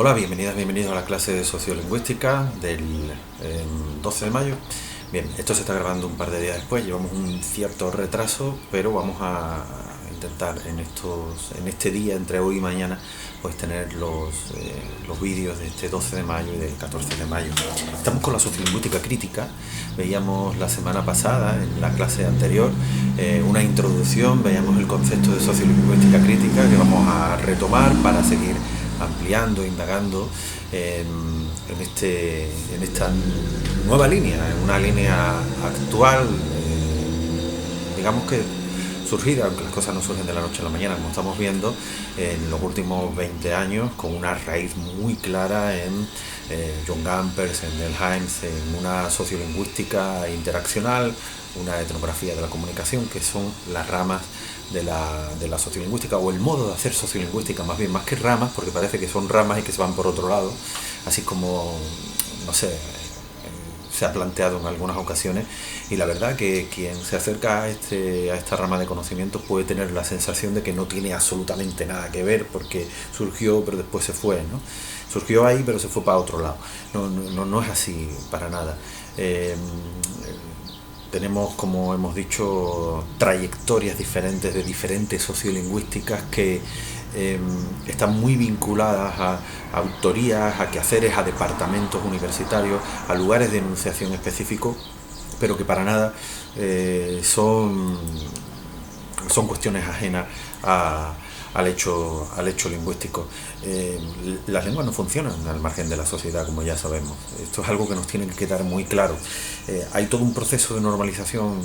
Hola, bienvenidos a la clase de Sociolingüística del 12 de mayo. Bien, esto se está grabando un par de días después, llevamos un cierto retraso, pero vamos a intentar en este día, entre hoy y mañana, pues tener los vídeos de este 12 de mayo y del 14 de mayo. Estamos con la sociolingüística crítica. Veíamos la semana pasada, en la clase anterior, una introducción, veíamos el concepto de sociolingüística crítica que vamos a retomar para seguir ampliando, indagando en esta nueva línea, en una línea actual, digamos que surgida, aunque las cosas no surgen de la noche a la mañana, como estamos viendo, en los últimos 20 años, con una raíz muy clara en John Gampers, en Delhaims, en una sociolingüística interaccional, una etnografía de la comunicación, que son las ramas de la sociolingüística, o el modo de hacer sociolingüística, más que ramas, porque parece que son ramas y que se van por otro lado, así como, no sé, se ha planteado en algunas ocasiones, y la verdad que quien se acerca a esta rama de conocimiento puede tener la sensación de que no tiene absolutamente nada que ver, porque surgió pero después se fue, ¿no? Surgió ahí pero se fue para otro lado. No es así para nada. Tenemos, como hemos dicho, trayectorias diferentes de diferentes sociolingüísticas que están muy vinculadas a autorías, a quehaceres, a departamentos universitarios, a lugares de enunciación específicos, pero que para nada son cuestiones ajenas al hecho lingüístico. Las lenguas no funcionan al margen de la sociedad, como ya sabemos. Esto es algo que nos tiene que quedar muy claro. Hay todo un proceso de normalización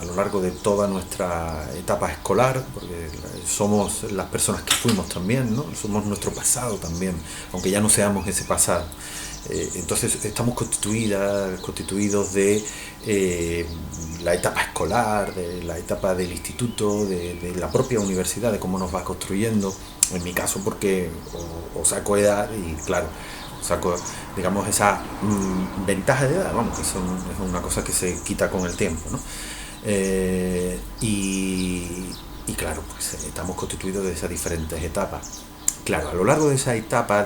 a lo largo de toda nuestra etapa escolar, porque somos las personas que fuimos también, ¿no? Somos nuestro pasado también, aunque ya no seamos ese pasado. Entonces estamos constituidos de la etapa escolar, de la etapa del instituto, de la propia universidad, de cómo nos va construyendo. En mi caso, porque o saco edad y claro, saco, digamos, esa ventaja de edad, vamos, que es una cosa que se quita con el tiempo, ¿no? Y claro, pues estamos constituidos de esas diferentes etapas. Claro, a lo largo de esas etapas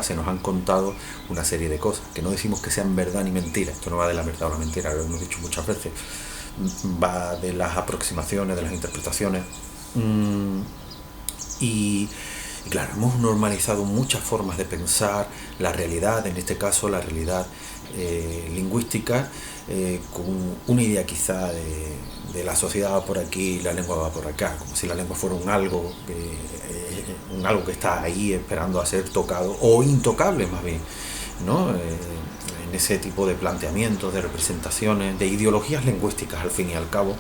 se nos han contado una serie de cosas, que no decimos que sean verdad ni mentira. Esto no va de la verdad o la mentira, lo hemos dicho muchas veces. Va de las aproximaciones, de las interpretaciones. Y claro, hemos normalizado muchas formas de pensar la realidad, en este caso la realidad lingüística, con una idea quizá de la sociedad va por aquí y la lengua va por acá, como si la lengua fuera un algo que está ahí esperando a ser tocado, o intocable más bien, ¿no? En ese tipo de planteamientos, de representaciones, de ideologías lingüísticas al fin y al cabo.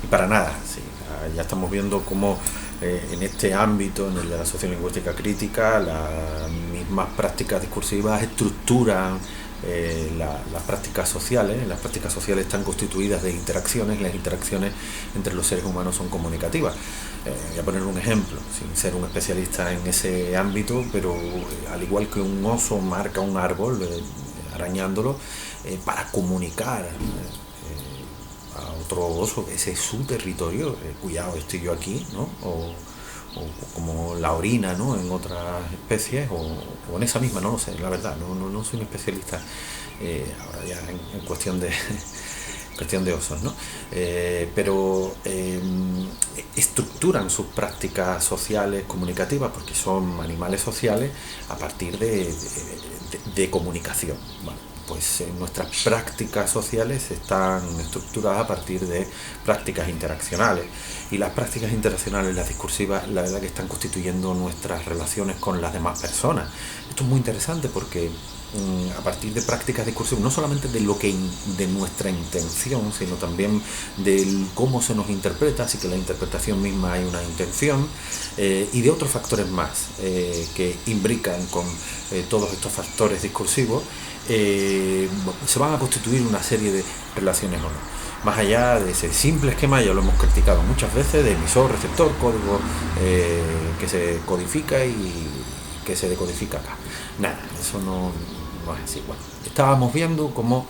Y para nada, sí, ya estamos viendo cómo en este ámbito, en el de la sociolingüística crítica, las mismas prácticas discursivas estructuran las prácticas sociales. Las prácticas sociales están constituidas de interacciones, y las interacciones entre los seres humanos son comunicativas. Voy a poner un ejemplo, sin ser un especialista en ese ámbito, pero al igual que un oso marca un árbol arañándolo para comunicar a otro oso que ese es su territorio, cuidado, estoy yo aquí, ¿no? O como la orina, ¿no? En otras especies, o en esa misma, no lo sé, la verdad, no soy un especialista ahora ya en cuestión de osos, ¿no? Pero estructuran sus prácticas sociales comunicativas, porque son animales sociales, a partir de comunicación, ¿vale? Pues nuestras prácticas sociales están estructuradas a partir de prácticas interaccionales, y las prácticas interaccionales, las discursivas, la verdad que están constituyendo nuestras relaciones con las demás personas. Esto es muy interesante porque a partir de prácticas discursivas, no solamente de nuestra intención, sino también de cómo se nos interpreta, así que la interpretación misma hay una intención, y de otros factores más que imbrican con todos estos factores discursivos, se van a constituir una serie de relaciones o no. Más allá de ese simple esquema, ya lo hemos criticado muchas veces, de emisor, receptor, código que se codifica y que se decodifica acá. Nada, eso no es así. Bueno, estábamos viendo cómo,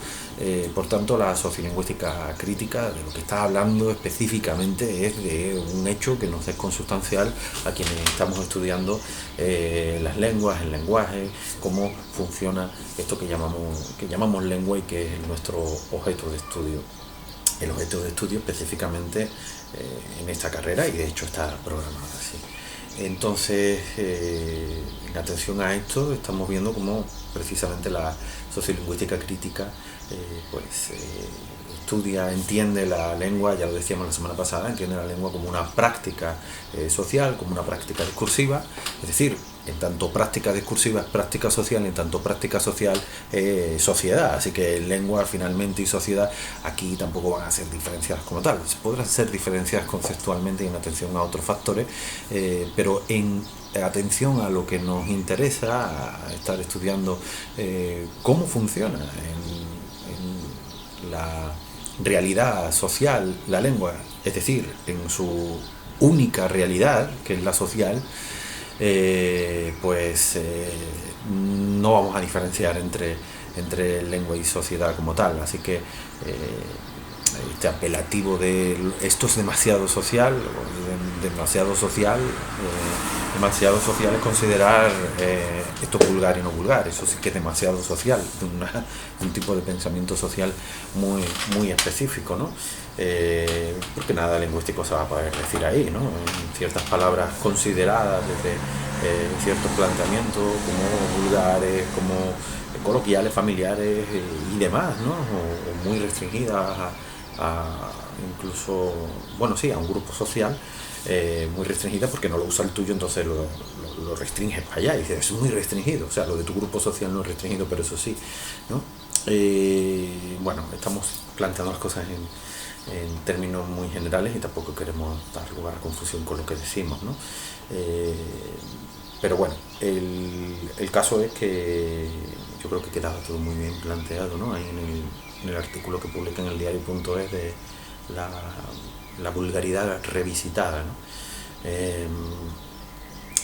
por tanto, la sociolingüística crítica de lo que está hablando específicamente es de un hecho que nos es consustancial a quienes estamos estudiando las lenguas, el lenguaje, cómo funciona esto que llamamos lengua y que es nuestro objeto de estudio. El objeto de estudio específicamente en esta carrera, y de hecho está programada así. Entonces, en atención a esto, estamos viendo cómo precisamente la sociolingüística crítica estudia, entiende la lengua, ya lo decíamos la semana pasada, entiende la lengua como una práctica social, como una práctica discursiva, es decir, en tanto práctica discursiva es práctica social, en tanto práctica social es sociedad, así que lengua finalmente y sociedad aquí tampoco van a ser diferenciadas como tal, podrán ser diferenciadas conceptualmente y en atención a otros factores, pero en atención a lo que nos interesa, a estar estudiando cómo funciona en la realidad social la lengua, es decir, en su única realidad, que es la social, no vamos a diferenciar entre lengua y sociedad como tal, así que este apelativo de esto es demasiado social es considerar esto vulgar y no vulgar, eso sí que es demasiado social, un tipo de pensamiento social muy específico, ¿no? Porque nada lingüístico se va a poder decir ahí, ¿no? Ciertas palabras consideradas desde ciertos planteamientos como vulgares, como coloquiales, familiares y demás, ¿no? O muy restringidas incluso, bueno, sí, a un grupo social muy restringida porque no lo usa el tuyo, entonces lo restringes para allá y dices, es muy restringido, o sea, lo de tu grupo social no es restringido, pero eso sí, ¿no? Bueno, estamos planteando las cosas en términos muy generales y tampoco queremos dar lugar a confusión con lo que decimos, ¿no? Pero bueno, el caso es que yo creo que quedaba todo muy bien planteado, ¿no? Ahí en el artículo que publica en el diario.es de la vulgaridad revisitada, ¿no?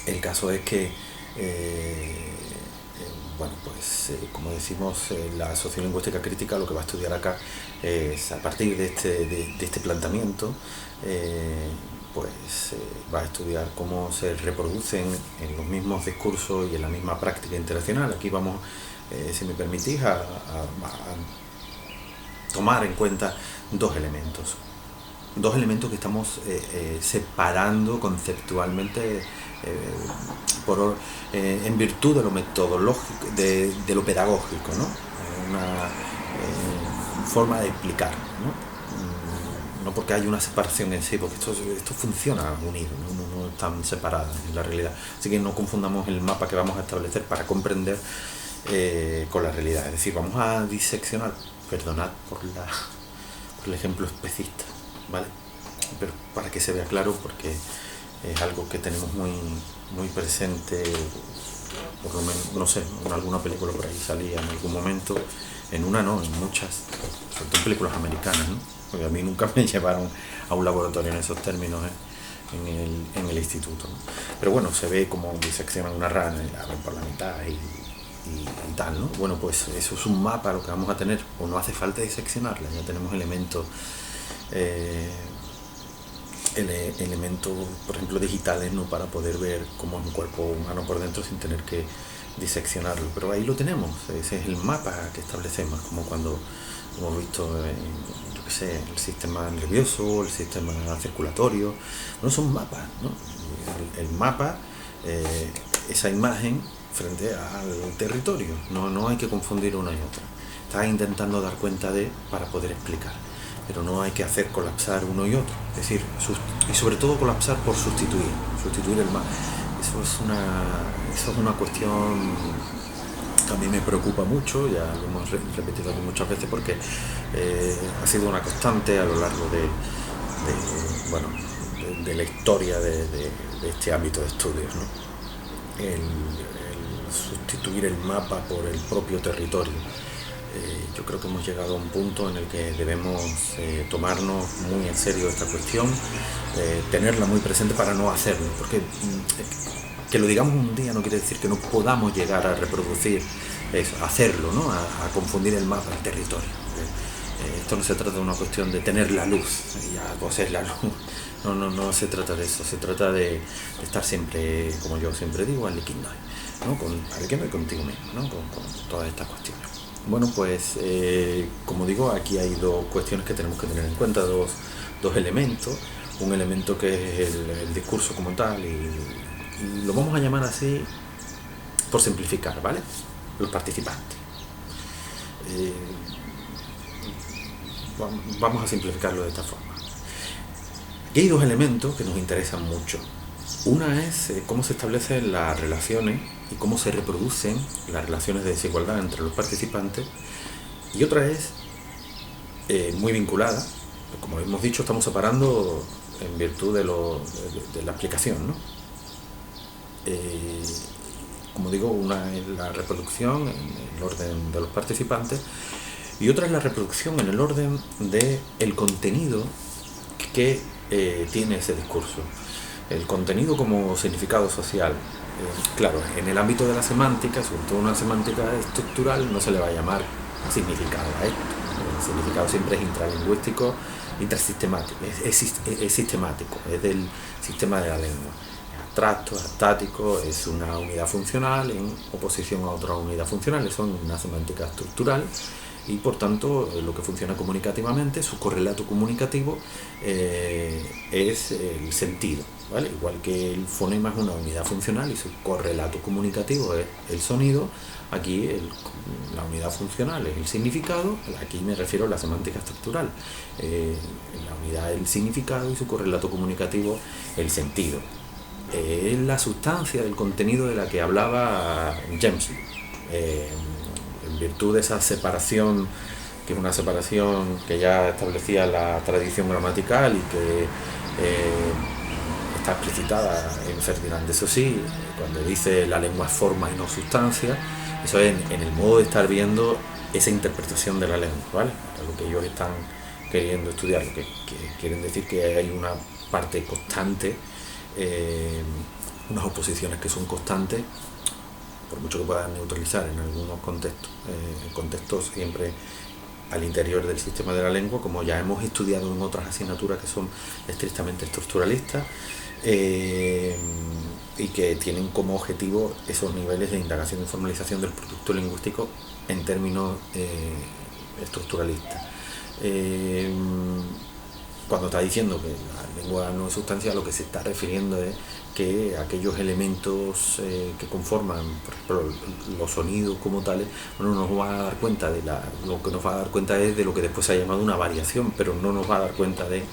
El caso es que como decimos, la sociolingüística crítica lo que va a estudiar acá es, a partir de este planteamiento, va a estudiar cómo se reproducen en los mismos discursos y en la misma práctica internacional. Aquí vamos, si me permitís, a tomar en cuenta dos elementos que estamos separando conceptualmente en virtud de lo metodológico, de lo pedagógico, ¿no? Una forma de explicar, ¿no? No porque haya una separación en sí, porque esto funciona unido, ¿no? No están separadas en la realidad. Así que no confundamos el mapa que vamos a establecer para comprender con la realidad. Es decir, vamos a diseccionar, perdonad por el ejemplo especista, ¿vale? Pero para que se vea claro, porque es algo que tenemos muy presente, por lo menos, no sé, en alguna película por ahí salía en algún momento, en una no, en muchas, sobre todo en películas americanas, ¿no? Porque a mí nunca me llevaron a un laboratorio en esos términos, en el instituto, ¿no? Pero bueno, se ve como diseccionan una rana y la abren por la mitad y tal, ¿no? Bueno, pues eso es un mapa lo que vamos a tener, o no hace falta diseccionarla, ya tenemos elementos por ejemplo, digitales, ¿no? Para poder ver cómo es un cuerpo humano por dentro sin tener que diseccionarlo, pero ahí lo tenemos, ese es el mapa que establecemos, como cuando hemos visto yo qué sé, el sistema nervioso, el sistema circulatorio, no son mapas, ¿no? El mapa, esa imagen frente al territorio, no hay que confundir una y otra, está intentando dar cuenta para poder explicar, pero no hay que hacer colapsar uno y otro, es decir, y sobre todo colapsar por sustituir el mapa. Eso es una cuestión que a mí me preocupa mucho, ya lo hemos repetido aquí muchas veces porque ha sido una constante a lo largo de la historia de este ámbito de estudios, ¿no? El sustituir el mapa por el propio territorio. Yo creo que hemos llegado a un punto en el que debemos tomarnos muy en serio esta cuestión, tenerla muy presente para no hacerlo, porque que lo digamos un día no quiere decir que no podamos llegar a reproducir eso, hacerlo, ¿no? A confundir el mapa, el territorio. Esto no se trata de una cuestión de tener la luz, ya poseer la luz. No se trata de eso, se trata de estar siempre, como yo siempre digo, al liquidno, ¿no? Al que no hay contigo mismo, ¿no? Con todas estas cuestiones. Bueno, pues como digo, aquí hay dos cuestiones que tenemos que tener en cuenta, dos elementos. Un elemento que es el discurso como tal, y lo vamos a llamar así por simplificar, ¿vale? Los participantes. Vamos a simplificarlo de esta forma. Aquí hay dos elementos que nos interesan mucho. Una es cómo se establecen las relaciones y cómo se reproducen las relaciones de desigualdad entre los participantes, y otra es muy vinculada, como hemos dicho, estamos separando en virtud de la aplicación, ¿no? Como digo, una es la reproducción en el orden de los participantes y otra es la reproducción en el orden del contenido que tiene ese discurso. El contenido como significado social. Claro, en el ámbito de la semántica, sobre todo una semántica estructural, no se le va a llamar significado a esto. El significado siempre es intralingüístico, intersistemático, es sistemático, es del sistema de la lengua. Es abstracto, es estático, es una unidad funcional en oposición a otra unidad funcional. Eso es una semántica estructural. Y por tanto lo que funciona comunicativamente, su correlato comunicativo es el sentido, ¿vale? Igual que el fonema es una unidad funcional y su correlato comunicativo es el sonido, aquí la unidad funcional es el significado, aquí me refiero a la semántica estructural, la unidad es el significado y su correlato comunicativo el sentido. Es la sustancia del contenido de la que hablaba James. En virtud de esa separación, que es una separación que ya establecía la tradición gramatical y que está explicitada en Ferdinand de Saussure, cuando dice la lengua es forma y no sustancia. Eso es en el modo de estar viendo esa interpretación de la lengua, ¿vale? Para lo que ellos están queriendo estudiar, lo que quieren decir que hay una parte constante, unas oposiciones que son constantes, por mucho que puedan neutralizar en algunos contextos siempre al interior del sistema de la lengua, como ya hemos estudiado en otras asignaturas que son estrictamente estructuralistas, y que tienen como objetivo esos niveles de indagación y formalización del producto lingüístico en términos estructuralistas. Cuando está diciendo que la lengua no es sustancia, lo que se está refiriendo es que aquellos elementos que conforman, por ejemplo, los sonidos como tales, bueno, nos va a dar cuenta lo que nos va a dar cuenta es de lo que después se ha llamado una variación, pero no nos va a dar cuenta de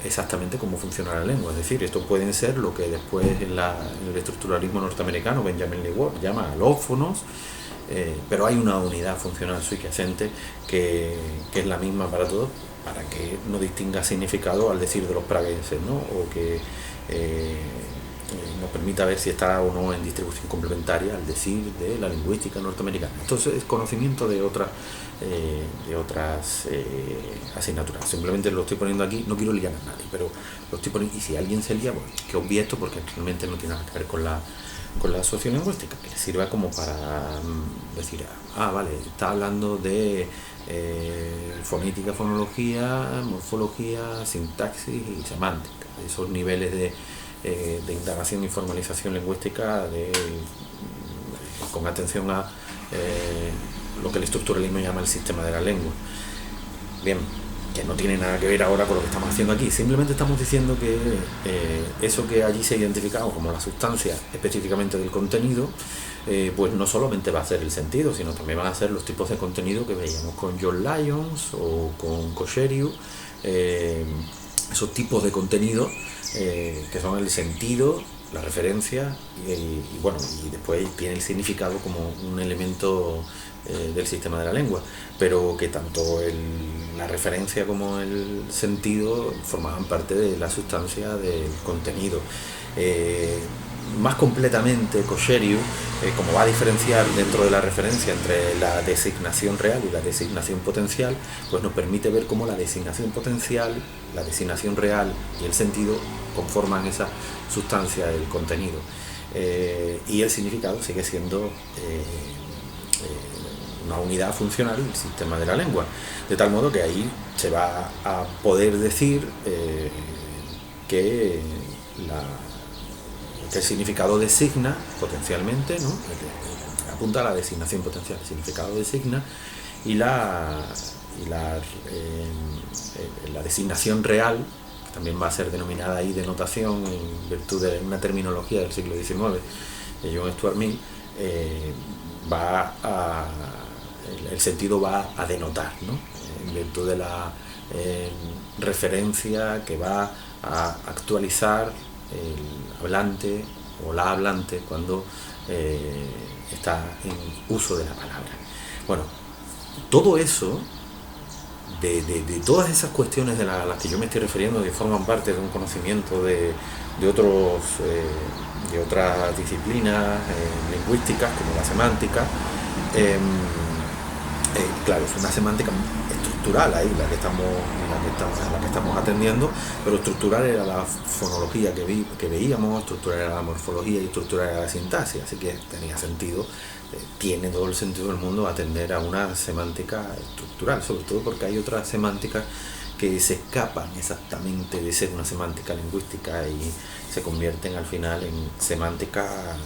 exactamente cómo funciona la lengua. Es decir, esto pueden ser lo que después en el estructuralismo norteamericano Benjamin Lee Ward llama alófonos, pero hay una unidad funcional subyacente que es la misma para todos, para que no distinga significado al decir de los praguenses, ¿no? O que nos permita ver si está o no en distribución complementaria al decir de la lingüística norteamericana. Entonces es conocimiento de otras asignaturas. Simplemente lo estoy poniendo aquí, no quiero liar a nadie, pero lo estoy poniendo, y si alguien se lía, bueno, que obvie esto porque realmente no tiene nada que ver con la sociolingüística, que le sirva como para decir, vale, está hablando de fonética, fonología, morfología, sintaxis y semántica, esos niveles de indagación y formalización lingüística con atención a lo que el estructuralismo llama el sistema de la lengua. Bien, que no tiene nada que ver ahora con lo que estamos haciendo aquí, simplemente estamos diciendo que eso que allí se ha identificado como la sustancia específicamente del contenido, pues no solamente va a ser el sentido, sino también van a ser los tipos de contenido que veíamos con John Lyons o con Kosheriu, esos tipos de contenido que son el sentido, la referencia y después tiene el significado como un elemento del sistema de la lengua, pero que tanto la referencia como el sentido formaban parte de la sustancia del contenido. Más completamente, Kosheriu, como va a diferenciar dentro de la referencia entre la designación real y la designación potencial, pues nos permite ver cómo la designación potencial, la designación real y el sentido conforman esa sustancia del contenido. y el significado sigue siendo una unidad funcional del sistema de la lengua, de tal modo que ahí se va a poder decir que el significado designa potencialmente, ¿no? Apunta a la designación potencial, el significado designa, y la designación real, que también va a ser denominada ahí denotación en virtud de una terminología del siglo XIX de John Stuart Mill, el sentido va a denotar, ¿no? En virtud de la referencia que va a actualizar el hablante o la hablante cuando está en uso de la palabra. Bueno, todo eso, de todas esas cuestiones de las que yo me estoy refiriendo, que forman parte de un conocimiento de otras disciplinas lingüísticas, como la semántica, claro, es una semántica estructural ahí la que estamos atendiendo, pero estructural era la fonología que veíamos, estructural era la morfología y estructural era la sintaxis, así que tenía sentido, tiene todo el sentido del mundo atender a una semántica estructural, sobre todo porque hay otras semánticas que se escapan exactamente de ser una semántica lingüística y se convierten al final en semántica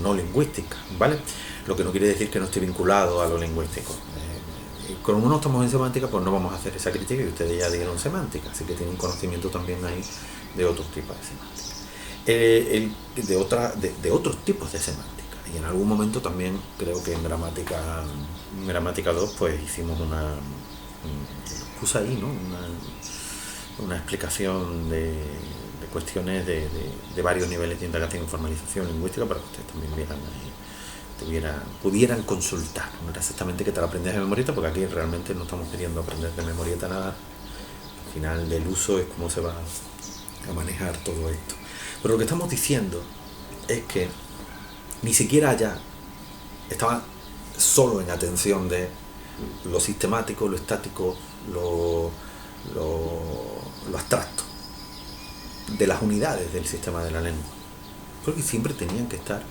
no lingüística, ¿vale? Lo que no quiere decir que no esté vinculado a lo lingüístico. Como no estamos en semántica, pues no vamos a hacer esa crítica, y ustedes ya dieron semántica, así que tienen un conocimiento también ahí de otros tipos de semántica. De otros tipos de semántica. Y en algún momento también creo que en gramática 2 pues hicimos ahí, ¿no? Una explicación de cuestiones de varios niveles de indagación y formalización lingüística para que ustedes también vieran pudieran consultar. No era exactamente que te lo aprendas de memorieta, porque aquí realmente no estamos queriendo aprender de memorieta nada. Al final del uso es cómo se va a manejar todo esto. Pero lo que estamos diciendo es que ni siquiera allá estaba solo en atención de lo sistemático, lo estático, lo abstracto, de las unidades del sistema de la lengua, porque siempre tenían que estar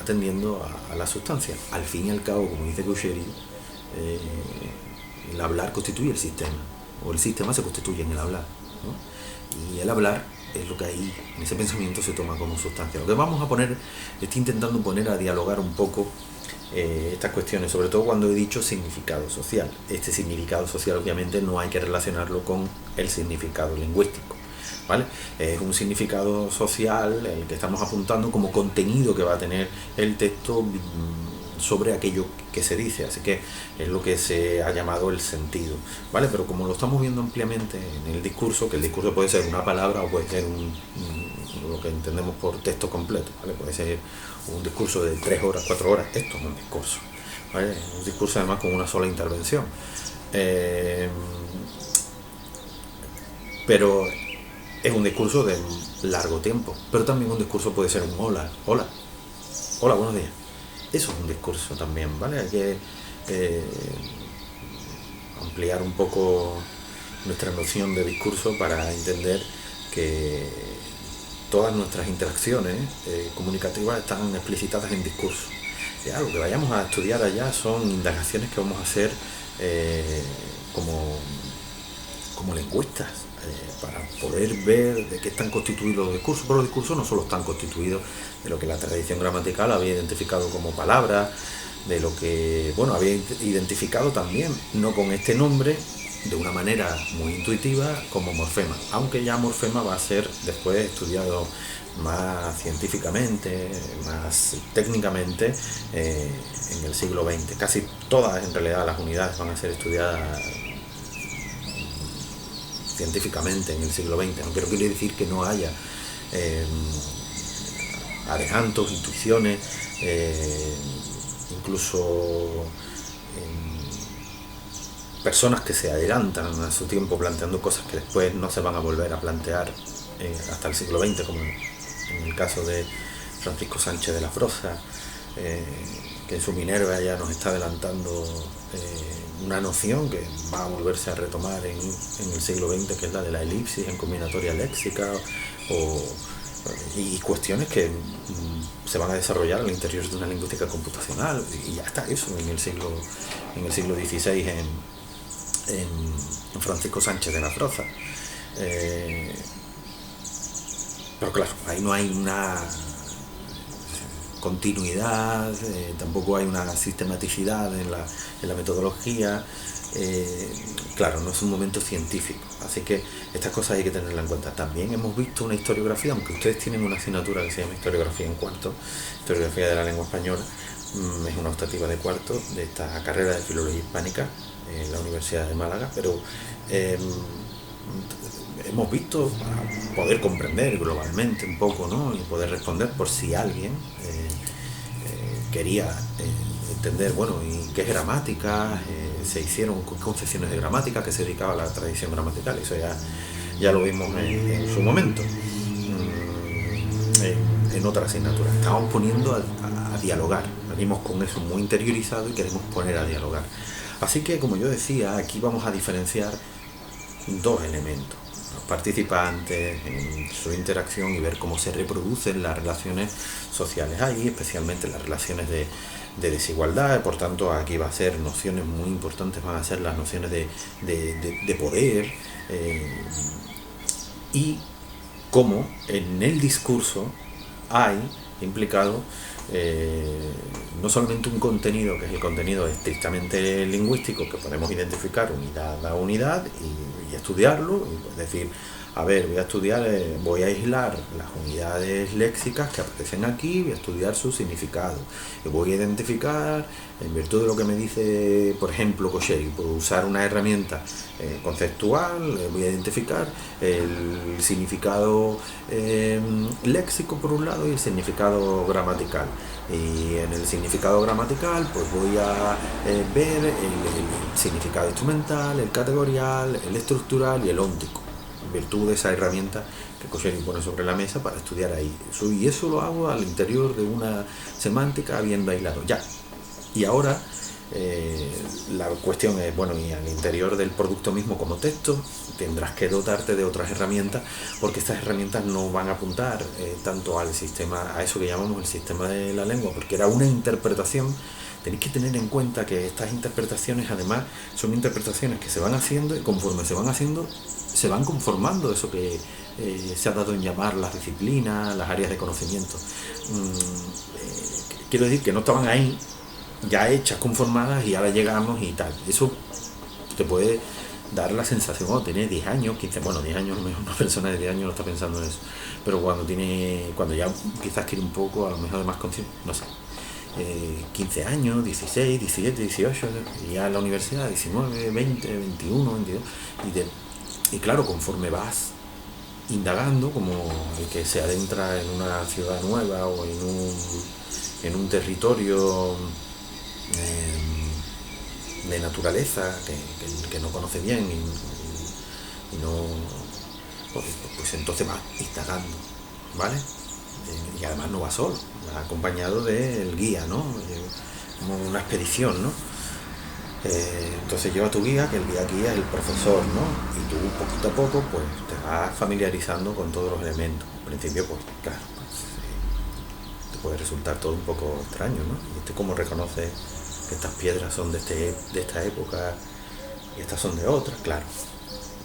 atendiendo a la sustancia. Al fin y al cabo, como dice Gauchery, el hablar constituye el sistema, o el sistema se constituye en el hablar, ¿no? Y el hablar es lo que ahí, en ese pensamiento, se toma como sustancia. Lo que vamos a poner, estoy intentando poner a dialogar un poco estas cuestiones, sobre todo cuando he dicho significado social. Este significado social obviamente no hay que relacionarlo con el significado lingüístico, ¿vale? Es un significado social el que estamos apuntando como contenido que va a tener el texto sobre aquello que se dice, así que es lo que se ha llamado el sentido, ¿vale? Pero como lo estamos viendo ampliamente en el discurso, que el discurso puede ser una palabra o puede ser lo que entendemos por texto completo, ¿vale? Puede ser un discurso de 3 horas, 4 horas, esto es un discurso, ¿vale? Un discurso además con una sola intervención, pero es un discurso de largo tiempo, pero también un discurso puede ser un hola, buenos días. Eso es un discurso también, ¿vale? Hay que ampliar un poco nuestra noción de discurso para entender que todas nuestras interacciones comunicativas están explicitadas en discurso. Ya, lo que vayamos a estudiar allá son indagaciones que vamos a hacer como lingüistas, para poder ver de qué están constituidos los discursos. Pero los discursos no solo están constituidos de lo que la tradición gramatical había identificado como palabras, de lo que, bueno, había identificado también, no con este nombre, de una manera muy intuitiva, como morfema, aunque ya morfema va a ser después estudiado más científicamente, más técnicamente en el siglo XX. Casi todas, en realidad, las unidades van a ser estudiadas científicamente en el siglo XX, ¿no? Pero quiere decir que no haya adelantos, intuiciones, incluso personas que se adelantan a su tiempo planteando cosas que después no se van a volver a plantear hasta el siglo XX, como en el caso de Francisco Sánchez de la Prosa, que en su Minerva ya nos está adelantando una noción que va a volverse a retomar en el siglo XX, que es la de la elipsis en combinatoria léxica, o y cuestiones que se van a desarrollar al interior de una lingüística computacional, y ya está eso en el siglo XVI en Francisco Sánchez de la Froza. Pero claro, ahí no hay una continuidad, tampoco hay una sistematicidad en la metodología. Claro, no es un momento científico, así que estas cosas hay que tenerlas en cuenta. También hemos visto una historiografía, aunque ustedes tienen una asignatura que se llama historiografía en cuarto, historiografía de la lengua española, es una optativa de cuarto de esta carrera de filología hispánica en la Universidad de Málaga, pero hemos visto, para poder comprender globalmente un poco, ¿no? Y poder responder por si alguien quería entender, bueno, y qué gramática, se hicieron concepciones de gramática, que se dedicaba a la tradición gramatical, eso ya lo vimos en su momento, en otra asignatura. Estamos poniendo a dialogar, venimos con eso muy interiorizado y queremos poner a dialogar. Así que, como yo decía, aquí vamos a diferenciar dos elementos: los participantes, en su interacción, y ver cómo se reproducen las relaciones sociales ahí, especialmente las relaciones de desigualdad. Por tanto, aquí va a ser nociones muy importantes, van a ser las nociones de poder, y cómo en el discurso hay implicado no solamente un contenido, que es el contenido estrictamente lingüístico, que podemos identificar unidad a unidad y estudiarlo, y decir, a ver, voy a aislar las unidades léxicas que aparecen aquí, voy a estudiar su significado, y voy a identificar, en virtud de lo que me dice, por ejemplo, Kosheri, por usar una herramienta conceptual, voy a identificar el significado léxico por un lado y el significado gramatical. Y en el significado gramatical pues voy a ver el significado instrumental, el categorial, el estructural y el óntico, en virtud de esa herramienta que Kosheri pone sobre la mesa para estudiar ahí. Y eso lo hago al interior de una semántica bien bailado. Ya. Y ahora la cuestión es, bueno, y al interior del producto mismo como texto tendrás que dotarte de otras herramientas, porque estas herramientas no van a apuntar tanto al sistema, a eso que llamamos el sistema de la lengua, porque era una interpretación. Tenéis que tener en cuenta que estas interpretaciones además son interpretaciones que se van haciendo, y conforme se van haciendo se van conformando eso que se ha dado en llamar las disciplinas, las áreas de conocimiento. Quiero decir que no estaban ahí ya hechas, conformadas, y ahora llegamos y tal. Eso te puede dar la sensación, cuando tienes 10 años, 15, bueno, 10 años, a lo mejor una persona de 10 años no está pensando en eso, pero cuando ya empieza a adquirir un poco, a lo mejor de más conciencia, no sé, 15 años, 16, 17, 18, y ya en la universidad 19, 20, 21, 22, y claro, conforme vas indagando, como el que se adentra en una ciudad nueva o en un territorio de naturaleza que no conoce bien y no, pues entonces va indagando, ¿vale? Y además no va solo, va acompañado del guía, ¿no? Como una expedición, ¿no? Entonces lleva tu guía, que el guía aquí es el profesor, ¿no? Y tú poquito a poco pues te vas familiarizando con todos los elementos. Al principio pues claro, te puede resultar todo un poco extraño, ¿no? Y cómo reconoce que estas piedras son de esta época y estas son de otra. Claro,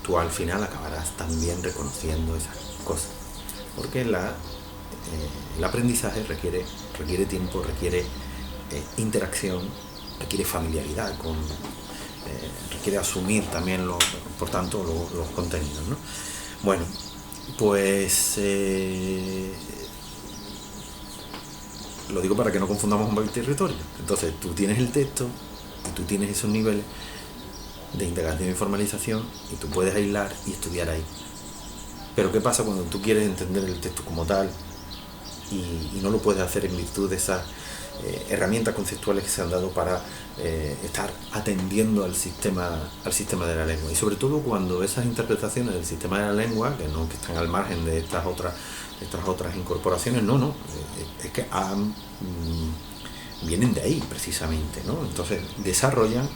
tú al final acabarás también reconociendo esas cosas, porque el aprendizaje requiere tiempo, requiere interacción, requiere familiaridad, requiere asumir también por tanto los contenidos, ¿no? Bueno, pues lo digo para que no confundamos un territorio. Entonces tú tienes el texto y tú tienes esos niveles de integración y formalización, y tú puedes aislar y estudiar ahí. Pero ¿qué pasa cuando tú quieres entender el texto como tal y no lo puedes hacer en virtud de esas herramientas conceptuales que se han dado para estar atendiendo al sistema de la lengua? Y sobre todo cuando esas interpretaciones del sistema de la lengua, que están al margen de estas otras incorporaciones, es que vienen de ahí precisamente, ¿no? Entonces desarrollan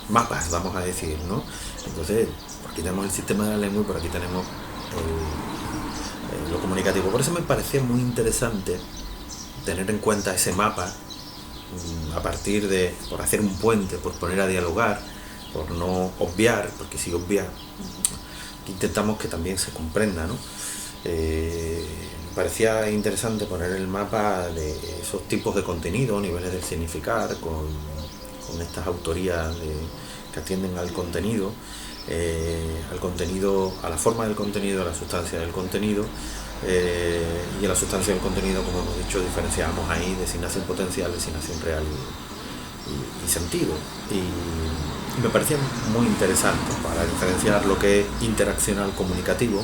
mapas, vamos a decir, ¿no? Entonces, aquí tenemos el sistema de la lengua y por aquí tenemos lo comunicativo. Por eso me parecía muy interesante tener en cuenta ese mapa, a partir de, por hacer un puente, por poner a dialogar, por no obviar, porque si obviar, intentamos que también se comprenda, ¿no? Me parecía interesante poner el mapa de esos tipos de contenido, niveles de significar, con estas autorías que atienden al contenido, a la forma del contenido, a la sustancia del contenido, y en la sustancia del contenido, como hemos dicho, diferenciamos ahí designación potencial, designación real y sentido. Y me parecía muy interesante para diferenciar lo que es interaccional comunicativo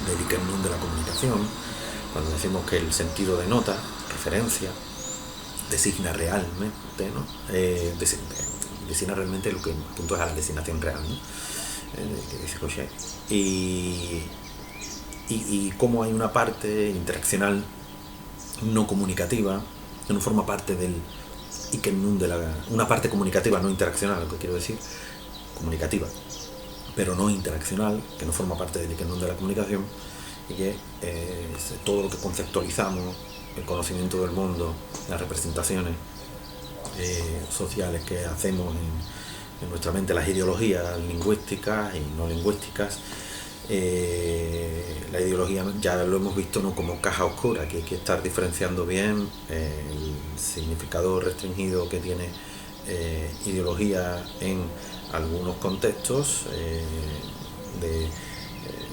del Ikernun de la comunicación, cuando decimos que el sentido denota, referencia, designa realmente, ¿no? Designa realmente lo que en punto es a la designación real, ¿no? Que dice Cochet. Y cómo hay una parte interaccional no comunicativa, que no forma parte del Ikernun una parte comunicativa no interaccional, lo que quiero decir, comunicativa, pero no interaccional, que no forma parte del Ikernun de la comunicación, y que todo lo que conceptualizamos, el conocimiento del mundo, las representaciones sociales que hacemos en nuestra mente, las ideologías lingüísticas y no lingüísticas, la ideología ya lo hemos visto, ¿no?, como caja oscura, que hay que estar diferenciando bien el significado restringido que tiene ideología en algunos contextos,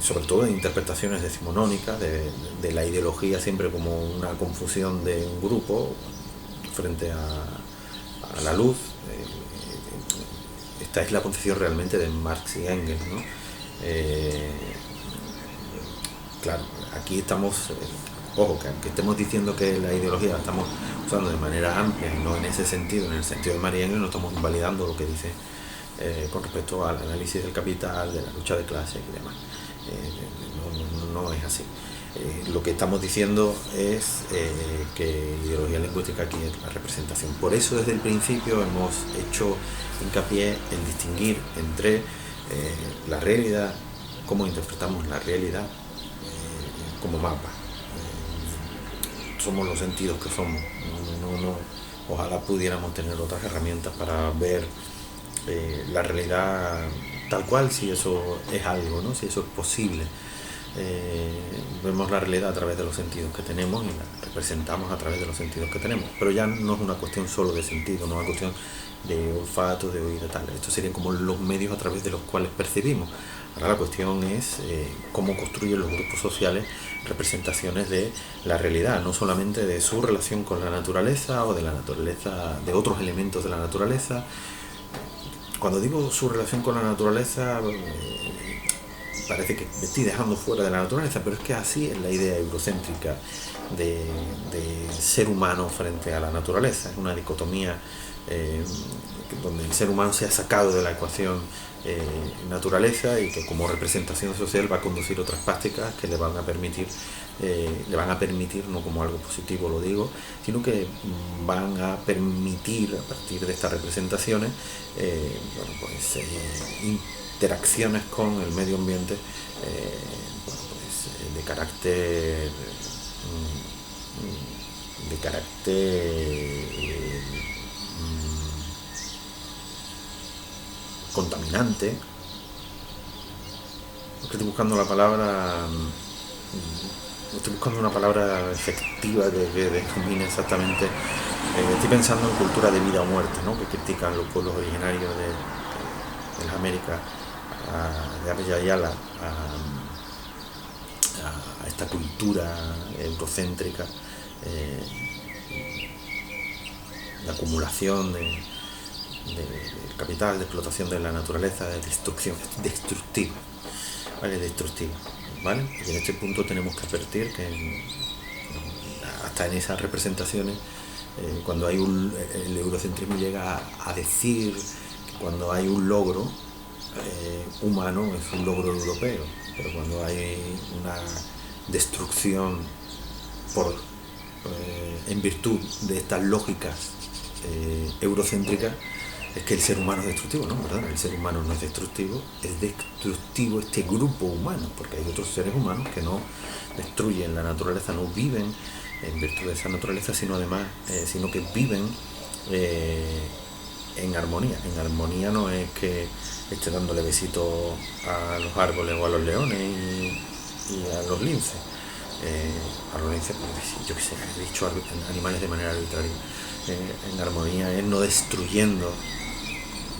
sobre todo en interpretaciones decimonónicas de la ideología siempre como una confusión de un grupo frente a la luz. Esta es la concepción realmente de Marx y Engels, ¿no? Claro, aquí estamos, ojo, que aunque estemos diciendo que la ideología la estamos usando de manera amplia y no en ese sentido, en el sentido de Marx y Engels, no estamos invalidando lo que dice con respecto al análisis del capital, de la lucha de clases y demás. No es así. Lo que estamos diciendo es que ideología lingüística aquí es la representación. Por eso desde el principio hemos hecho hincapié en distinguir entre la realidad, cómo interpretamos la realidad como mapa. Somos los sentidos que somos. Ojalá pudiéramos tener otras herramientas para ver la realidad tal cual, si eso es algo, ¿no? Si eso es posible. Vemos la realidad a través de los sentidos que tenemos y la representamos a través de los sentidos que tenemos, pero ya no es una cuestión solo de sentido, no es una cuestión de olfato, de oído, tal. Estos serían como los medios a través de los cuales percibimos. Ahora la cuestión es cómo construyen los grupos sociales representaciones de la realidad, no solamente de su relación con la naturaleza o de la naturaleza, de otros elementos de la naturaleza. Cuando digo su relación con la naturaleza, parece que me estoy dejando fuera de la naturaleza, pero es que así es la idea eurocéntrica de ser humano frente a la naturaleza. Es una dicotomía donde el ser humano se ha sacado de la ecuación naturaleza, y que como representación social va a conducir otras prácticas que le van a permitir, no como algo positivo lo digo, sino que van a permitir, a partir de estas representaciones, interacciones con el medio ambiente de carácter contaminante. Estoy buscando una palabra efectiva que denomine exactamente. Estoy pensando en cultura de vida o muerte, ¿no?, que critican los pueblos originarios de las Américas, de Abya Yala, a esta cultura eurocéntrica de acumulación de capital, de explotación de la naturaleza, de destrucción, destructiva, ¿vale? Destructiva, ¿vale? Y en este punto tenemos que advertir que hasta en esas representaciones, cuando hay el eurocentrismo llega a decir que cuando hay un logro humano es un logro europeo, pero cuando hay una destrucción en virtud de estas lógicas eurocéntricas, es que el ser humano es destructivo, no, ¿verdad? El ser humano no es destructivo, es destructivo este grupo humano, porque hay otros seres humanos que no destruyen la naturaleza, no viven en virtud de esa naturaleza, sino que viven en armonía. En armonía no es que esté dándole besitos a los árboles o a los leones y a los linces. A los linces, pues, yo qué sé, he dicho animales de manera arbitraria. En armonía es no destruyendo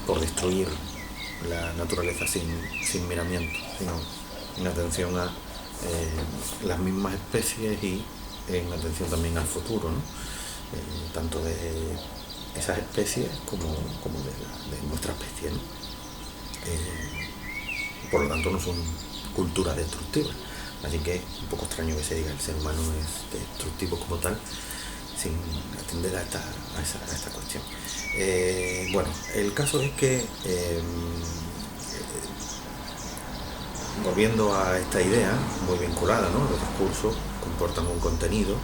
por destruir la naturaleza sin miramiento, sino en atención a las mismas especies y en atención también al futuro, ¿no? Tanto de esas especies como de nuestra especie, ¿no? Por lo tanto no son culturas destructivas, así que es un poco extraño que se diga el ser humano es destructivo como tal sin atender a esta cuestión. Bueno, el caso es que volviendo a esta idea muy vinculada, ¿no? Los discursos comportan un contenido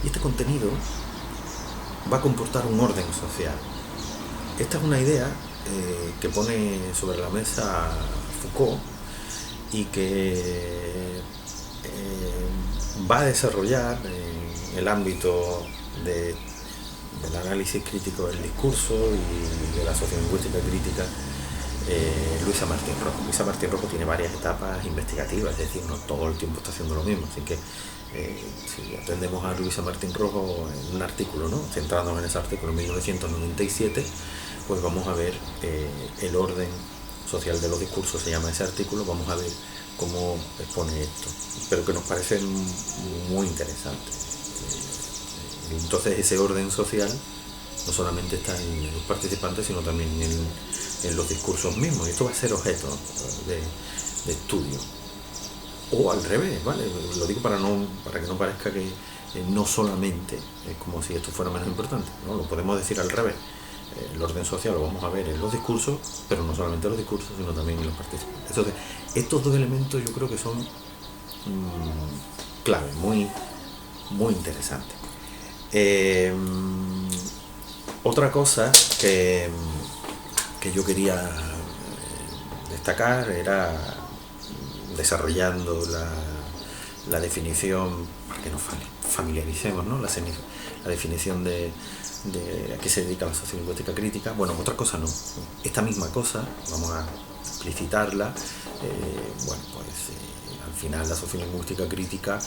y este contenido va a comportar un orden social. Esta es una idea que pone sobre la mesa Foucault y que va a desarrollar en el ámbito del análisis crítico del discurso y de la sociolingüística crítica Luisa Martín Rojo. Luisa Martín Rojo tiene varias etapas investigativas, es decir, no todo el tiempo está haciendo lo mismo, así que si atendemos a Luisa Martín Rojo en un artículo, ¿no? Centrándonos en ese artículo en 1997, pues vamos a ver el orden social de los discursos, se llama ese artículo, vamos a ver cómo expone esto, pero que nos parece muy interesante. Entonces ese orden social no solamente está en los participantes, sino también en los discursos mismos, y esto va a ser objeto de estudio. O al revés, ¿vale? Lo digo para que no parezca que no solamente es como si esto fuera menos importante, ¿no? Lo podemos decir al revés. El orden social lo vamos a ver en los discursos, pero no solamente en los discursos, sino también en los participantes. Entonces, estos dos elementos yo creo que son clave, muy, muy interesantes. Otra cosa que yo quería destacar era, desarrollando la definición, para que nos familiaricemos, ¿no? La definición de a qué se dedica la sociolingüística crítica. Bueno, otra cosa no. Esta misma cosa, vamos a explicitarla. Bueno, pues al final la sociolingüística crítica,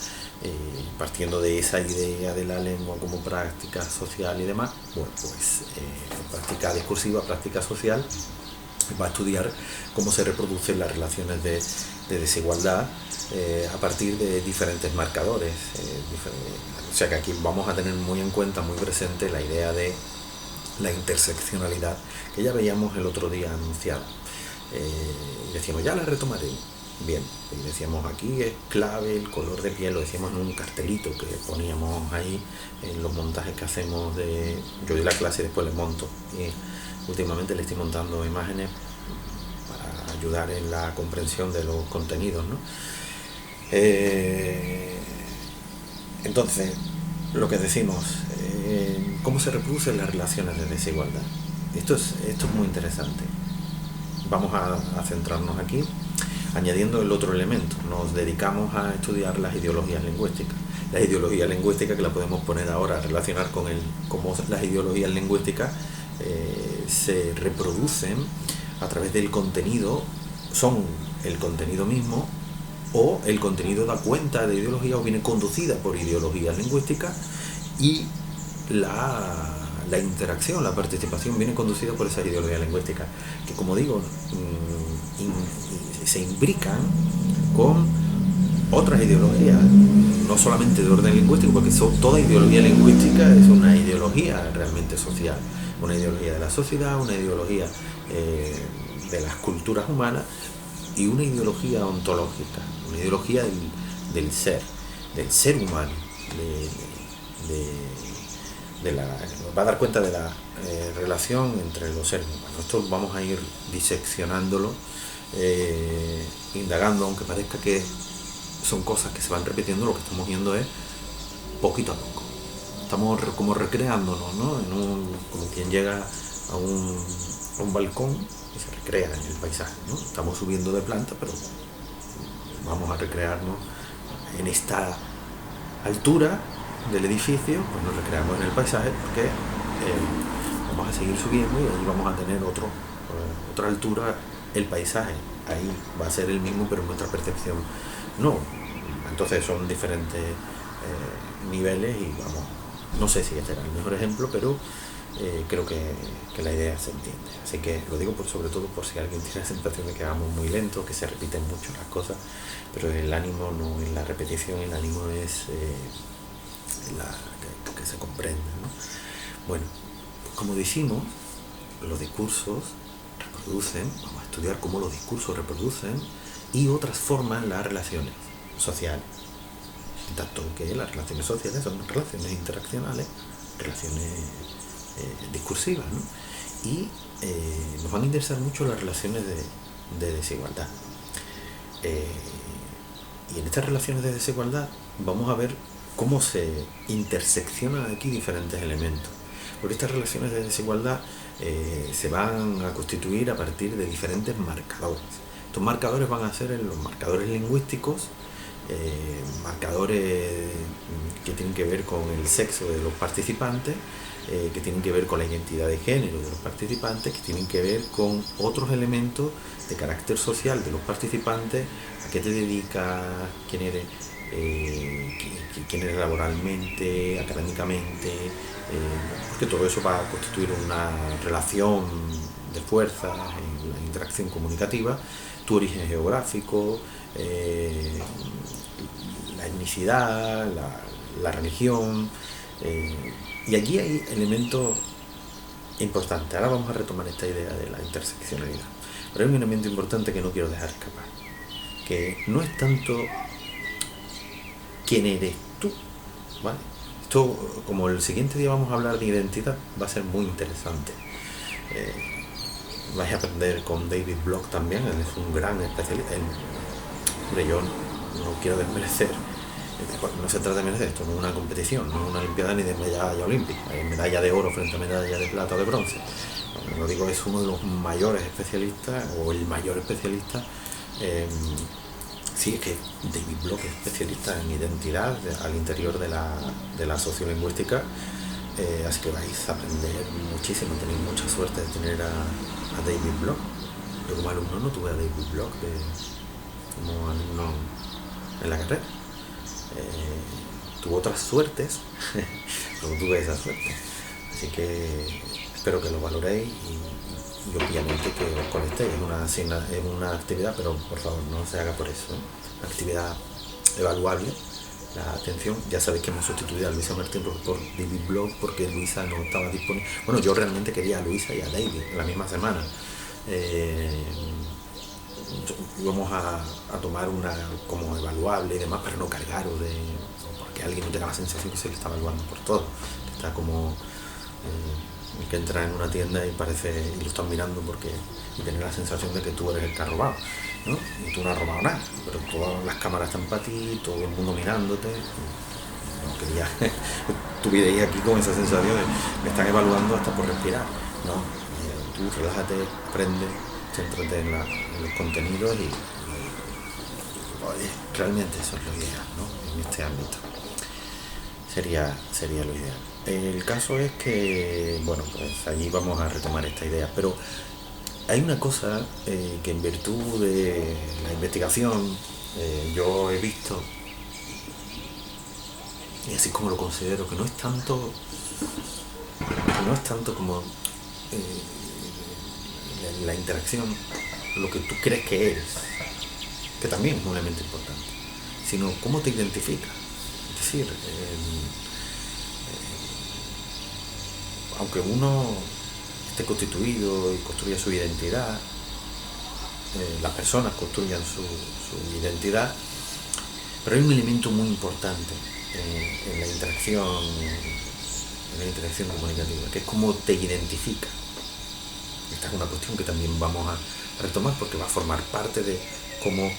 partiendo de esa idea de la lengua como práctica social y demás, bueno, pues práctica discursiva, práctica social, va a estudiar cómo se reproducen las relaciones de desigualdad a partir de diferentes marcadores. O sea que aquí vamos a tener muy en cuenta, muy presente la idea de la interseccionalidad que ya veíamos el otro día anunciada. Y decíamos, ya la retomaré. Bien, y decíamos, aquí es clave el color de piel, lo decíamos en un cartelito que poníamos ahí en los montajes que hacemos yo doy la clase y después les monto. Y últimamente le estoy montando imágenes para ayudar en la comprensión de los contenidos, ¿no? Entonces, lo que decimos, cómo se reproducen las relaciones de desigualdad. Esto es muy interesante. Vamos a centrarnos aquí, añadiendo el otro elemento. Nos dedicamos a estudiar las ideologías lingüísticas. Las ideologías lingüísticas, que la podemos poner ahora, relacionar con cómo las ideologías lingüísticas se reproducen a través del contenido, son el contenido mismo, o el contenido da cuenta de ideología o viene conducida por ideologías lingüísticas, y la interacción, la participación viene conducida por esas ideologías lingüísticas, que, como digo, se imbrican con otras ideologías, no solamente de orden lingüístico, porque toda ideología lingüística es una ideología realmente social, una ideología de la sociedad, una ideología de las culturas humanas, y una ideología ontológica, una ideología del ser humano, va a dar cuenta de la relación entre los seres humanos. Esto vamos a ir diseccionándolo, indagando, aunque parezca que son cosas que se van repitiendo, lo que estamos viendo es poquito a poco. Estamos como recreándonos, ¿no? Como quien llega a un a un balcón y se recrea en el paisaje, ¿no? Estamos subiendo de planta, pero vamos a recrearnos en esta altura del edificio, pues nos recreamos en el paisaje porque vamos a seguir subiendo y ahí vamos a tener otra altura, el paisaje ahí va a ser el mismo, pero nuestra percepción no. Entonces son diferentes niveles y vamos, no sé si este era el mejor ejemplo, pero creo que la idea se entiende. Así que lo digo sobre todo por si alguien tiene la sensación de que vamos muy lento, que se repiten mucho las cosas, pero el ánimo no es la repetición, el ánimo es que se comprenda, ¿no? Bueno, pues como decimos, los discursos reproducen, vamos a estudiar cómo los discursos reproducen y otras forman las relaciones sociales. Tanto que las relaciones sociales son relaciones interaccionales, relaciones discursivas, ¿no? Y nos van a interesar mucho las relaciones de desigualdad. Y en estas relaciones de desigualdad vamos a ver cómo se interseccionan aquí diferentes elementos. Porque estas relaciones de desigualdad se van a constituir a partir de diferentes marcadores. Estos marcadores van a ser los marcadores lingüísticos, marcadores que tienen que ver con el sexo de los participantes, que tienen que ver con la identidad de género de los participantes, que tienen que ver con otros elementos de carácter social de los participantes, a qué te dedicas, quién eres laboralmente, académicamente, porque todo eso va a constituir una relación de fuerza en la interacción comunicativa, tu origen geográfico, la etnicidad, la religión, y allí hay elementos importantes. Ahora vamos a retomar esta idea de la interseccionalidad, pero hay un elemento importante que no quiero dejar escapar, que no es tanto quién eres tú, ¿vale? Esto, como el siguiente día vamos a hablar de identidad, va a ser muy interesante. Vais a aprender con David Block también, él es un gran especialista. Hombre, yo no quiero desmerecer, no se trata de merecer, esto no es una competición, no es una olimpiada ni de medalla olímpica, hay medalla de oro frente a medalla de plata o de bronce. Lo digo, es uno de los mayores especialistas, o el mayor especialista. Sí, es que David Block es especialista en identidad al interior de la sociolingüística, así que vais a aprender muchísimo, tenéis mucha suerte de tener a David Block. Yo como alumno no tuve a David Block como alumno en la carrera. Tuve otras suertes, pero no tuve esa suerte. Así que espero que lo valoréis y obviamente que os conectéis. Es una actividad, pero por favor no se haga por eso, ¿eh? Actividad evaluable. La atención, ya sabéis que hemos sustituido a Luisa Martín por David Block porque Luisa no estaba disponible. Bueno, yo realmente quería a Luisa y a David en la misma semana. Vamos a tomar una como evaluable y demás para no cargaros porque alguien no tenga la sensación que se le está evaluando por todo, que está como que entra en una tienda y parece y lo están mirando y tener la sensación de que tú eres el que ha robado, ¿no? Y tú no has robado nada, pero todas las cámaras están para ti, todo el mundo mirándote. No quería estuvierais aquí con esa sensación de me están evaluando hasta por respirar, ¿no? Tú relájate, aprende, céntrate en los contenidos y realmente eso es lo ideal, ¿no? En este ámbito sería lo ideal. El caso es que, bueno, pues allí vamos a retomar esta idea, pero hay una cosa que en virtud de la investigación yo he visto, y así como lo considero, que no es tanto como la interacción, lo que tú crees que eres, que también es un elemento importante, sino cómo te identificas. Es decir, aunque uno esté constituido y construya su identidad, las personas construyan su identidad, pero hay un elemento muy importante en la interacción comunicativa, que es cómo te identificas. Esta es una cuestión que también vamos a retomar porque va a formar parte de cómo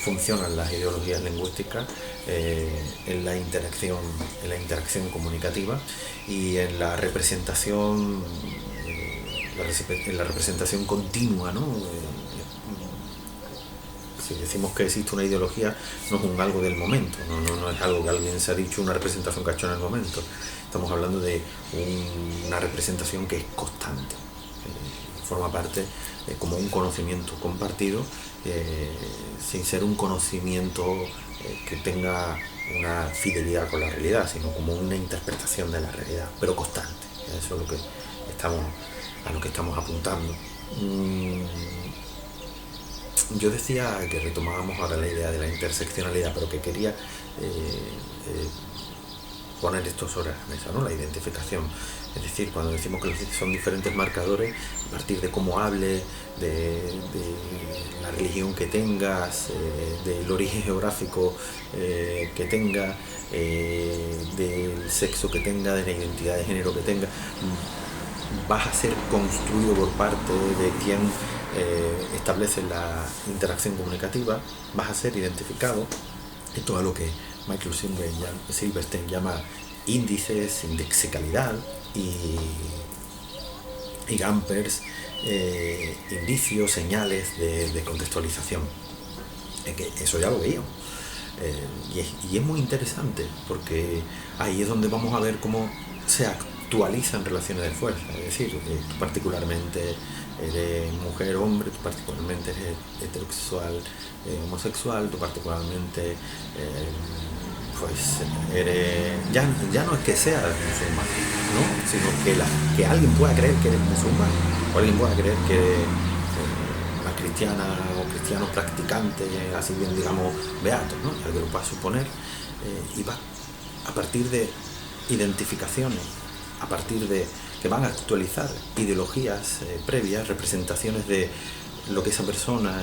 funcionan las ideologías lingüísticas en la interacción comunicativa y en la representación la representación continua, ¿no? Si decimos que existe una ideología, no es un algo del momento, no es algo que alguien se ha dicho, una representación que ha hecho en el momento. Estamos hablando de una representación que es constante, forma parte como un conocimiento compartido, sin ser un conocimiento que tenga una fidelidad con la realidad, sino como una interpretación de la realidad, pero constante. Eso es a lo que estamos apuntando. Yo decía que retomábamos ahora la idea de la interseccionalidad, pero que quería poner esto sobre la mesa, ¿no? La identificación. Es decir, cuando decimos que son diferentes marcadores, a partir de cómo hables, de la religión que tengas, del origen geográfico que tengas, del sexo que tengas, de la identidad de género que tengas, vas a ser construido por parte de quien establece la interacción comunicativa, vas a ser identificado. Esto es a lo que Michael Silverstein llama índices, indexicalidad, y Gampers, indicios, señales de contextualización. Que eso ya lo veíamos. Y es muy interesante, porque ahí es donde vamos a ver cómo se actualizan relaciones de fuerza. Es decir, tú particularmente eres mujer, hombre, tú particularmente eres heterosexual, homosexual, tú particularmente pues eres, ya no es que seas musulmán, ¿no? Sino que alguien pueda creer que eres musulmán, o alguien pueda creer que eres una cristiana o cristiano practicante, así bien digamos beato, ¿no? Alguien lo pueda suponer, y va a partir de identificaciones, a partir de que van a actualizar ideologías previas, representaciones de lo que esa persona,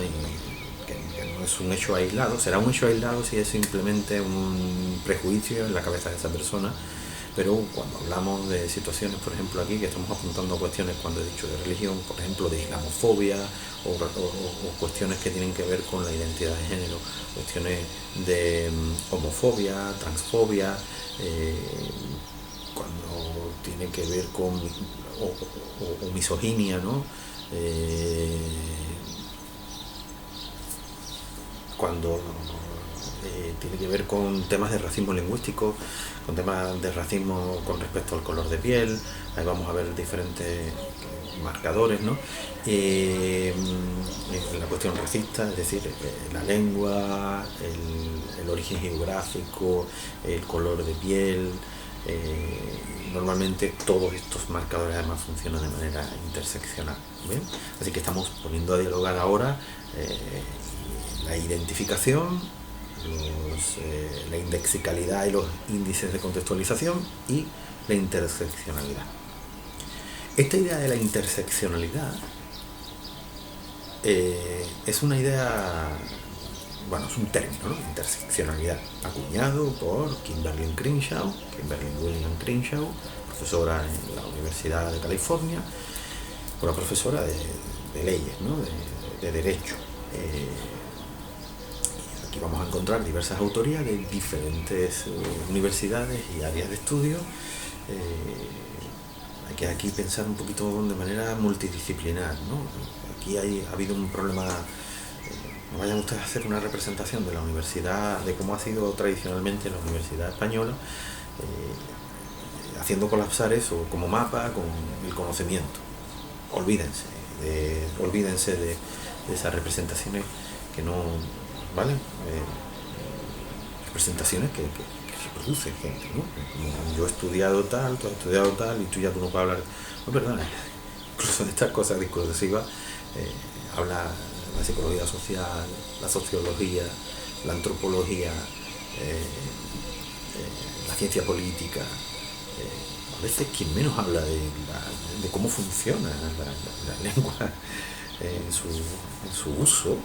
que no es un hecho aislado, será un hecho aislado si es simplemente un prejuicio en la cabeza de esa persona, pero cuando hablamos de situaciones, por ejemplo aquí, que estamos apuntando a cuestiones, cuando he dicho de religión, por ejemplo de islamofobia, o cuestiones que tienen que ver con la identidad de género, cuestiones de homofobia, transfobia, cuando tiene que ver con o misoginia, ¿no? Cuando tiene que ver con temas de racismo lingüístico, con temas de racismo con respecto al color de piel, ahí vamos a ver diferentes marcadores, ¿no? La cuestión racista, es decir, la lengua, el origen geográfico, el color de piel. Normalmente todos estos marcadores además funcionan de manera interseccional, ¿bien? Así que estamos poniendo a dialogar ahora la identificación, la indexicalidad y los índices de contextualización, y la interseccionalidad. Esta idea de la interseccionalidad es una idea, bueno, es un término, ¿no? Interseccionalidad, acuñado por Kimberly William Crenshaw, profesora en la Universidad de California, una profesora de leyes, ¿no? de derecho. Aquí vamos a encontrar diversas autorías de diferentes universidades y áreas de estudio. Hay que aquí pensar un poquito de manera multidisciplinar, ¿no? Aquí ha habido un problema. No vayan ustedes a hacer una representación de la universidad, de cómo ha sido tradicionalmente la universidad española, haciendo colapsar eso como mapa con el conocimiento. Olvídense de esas representaciones que no, ¿vale? Representaciones que reproducen gente, ¿no? Como yo he estudiado tal, tú has estudiado tal, y tú no puedes hablar. No es verdad, incluso de estas cosas discursivas habla la psicología social, la sociología, la antropología, la ciencia política. A veces quien menos habla de cómo funciona la lengua en su uso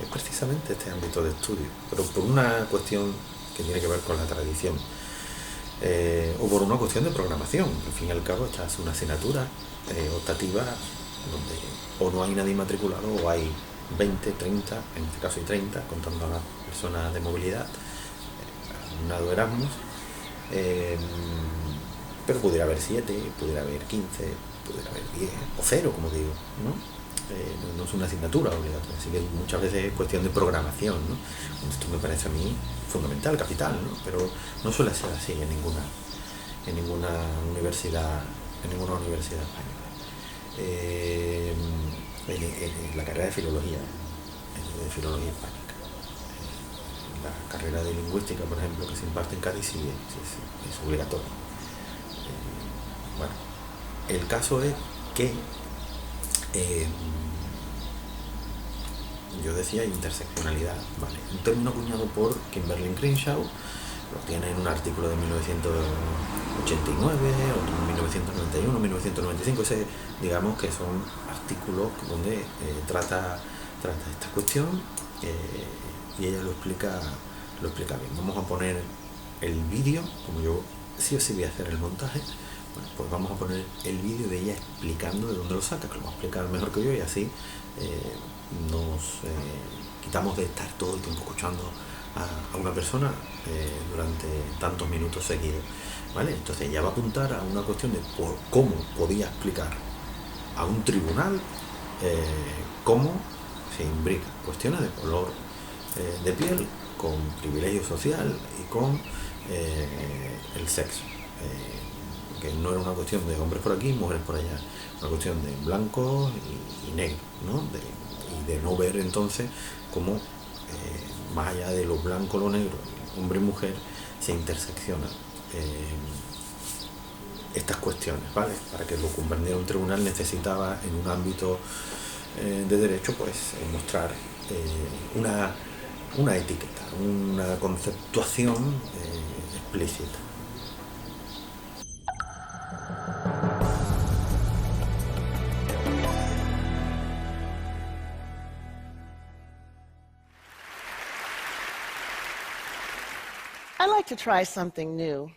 es precisamente este ámbito de estudio, pero por una cuestión que tiene que ver con la tradición, o por una cuestión de programación. Al fin y al cabo, esta es una asignatura optativa donde o no hay nadie matriculado, o hay 20, 30, en este caso hay 30, contando a las personas de movilidad, alumnado Erasmus, pero pudiera haber 7, pudiera haber 15, pudiera haber 10 o 0, como digo, ¿no? No es una asignatura obligatoria, así que muchas veces es cuestión de programación, ¿no? Esto me parece a mí fundamental, capital, ¿no? Pero no suele ser así en ninguna universidad española. En la carrera de filología hispánica. La carrera de lingüística, por ejemplo, que se imparte en Cádiz, sí es obligatoria. Bueno, el caso es que yo decía interseccionalidad, ¿vale? Un término acuñado por Kimberlé Crenshaw, lo tiene en un artículo de 1989, otro en 1991, 1995, digamos que son artículos donde trata esta cuestión y ella lo explica bien. Vamos a poner el vídeo, como yo sí o sí voy a hacer el montaje. Bueno, pues vamos a poner el vídeo de ella explicando de dónde lo saca, que lo va a explicar mejor que yo, y así nos quitamos de estar todo el tiempo escuchando a una persona durante tantos minutos seguidos, ¿vale? Entonces ella va a apuntar a una cuestión de cómo podía explicar a un tribunal cómo se imbrican cuestiones de color de piel con privilegio social y con el sexo. Que no era una cuestión de hombres por aquí, mujeres por allá, una cuestión de blancos y negros, ¿no? Y de no ver entonces cómo más allá de lo blanco, lo negro, hombre y mujer, se interseccionan estas cuestiones, ¿vale? Para que lo comprendiera un tribunal necesitaba en un ámbito de derecho pues mostrar una etiqueta, una conceptuación explícita. I'd like to try something new.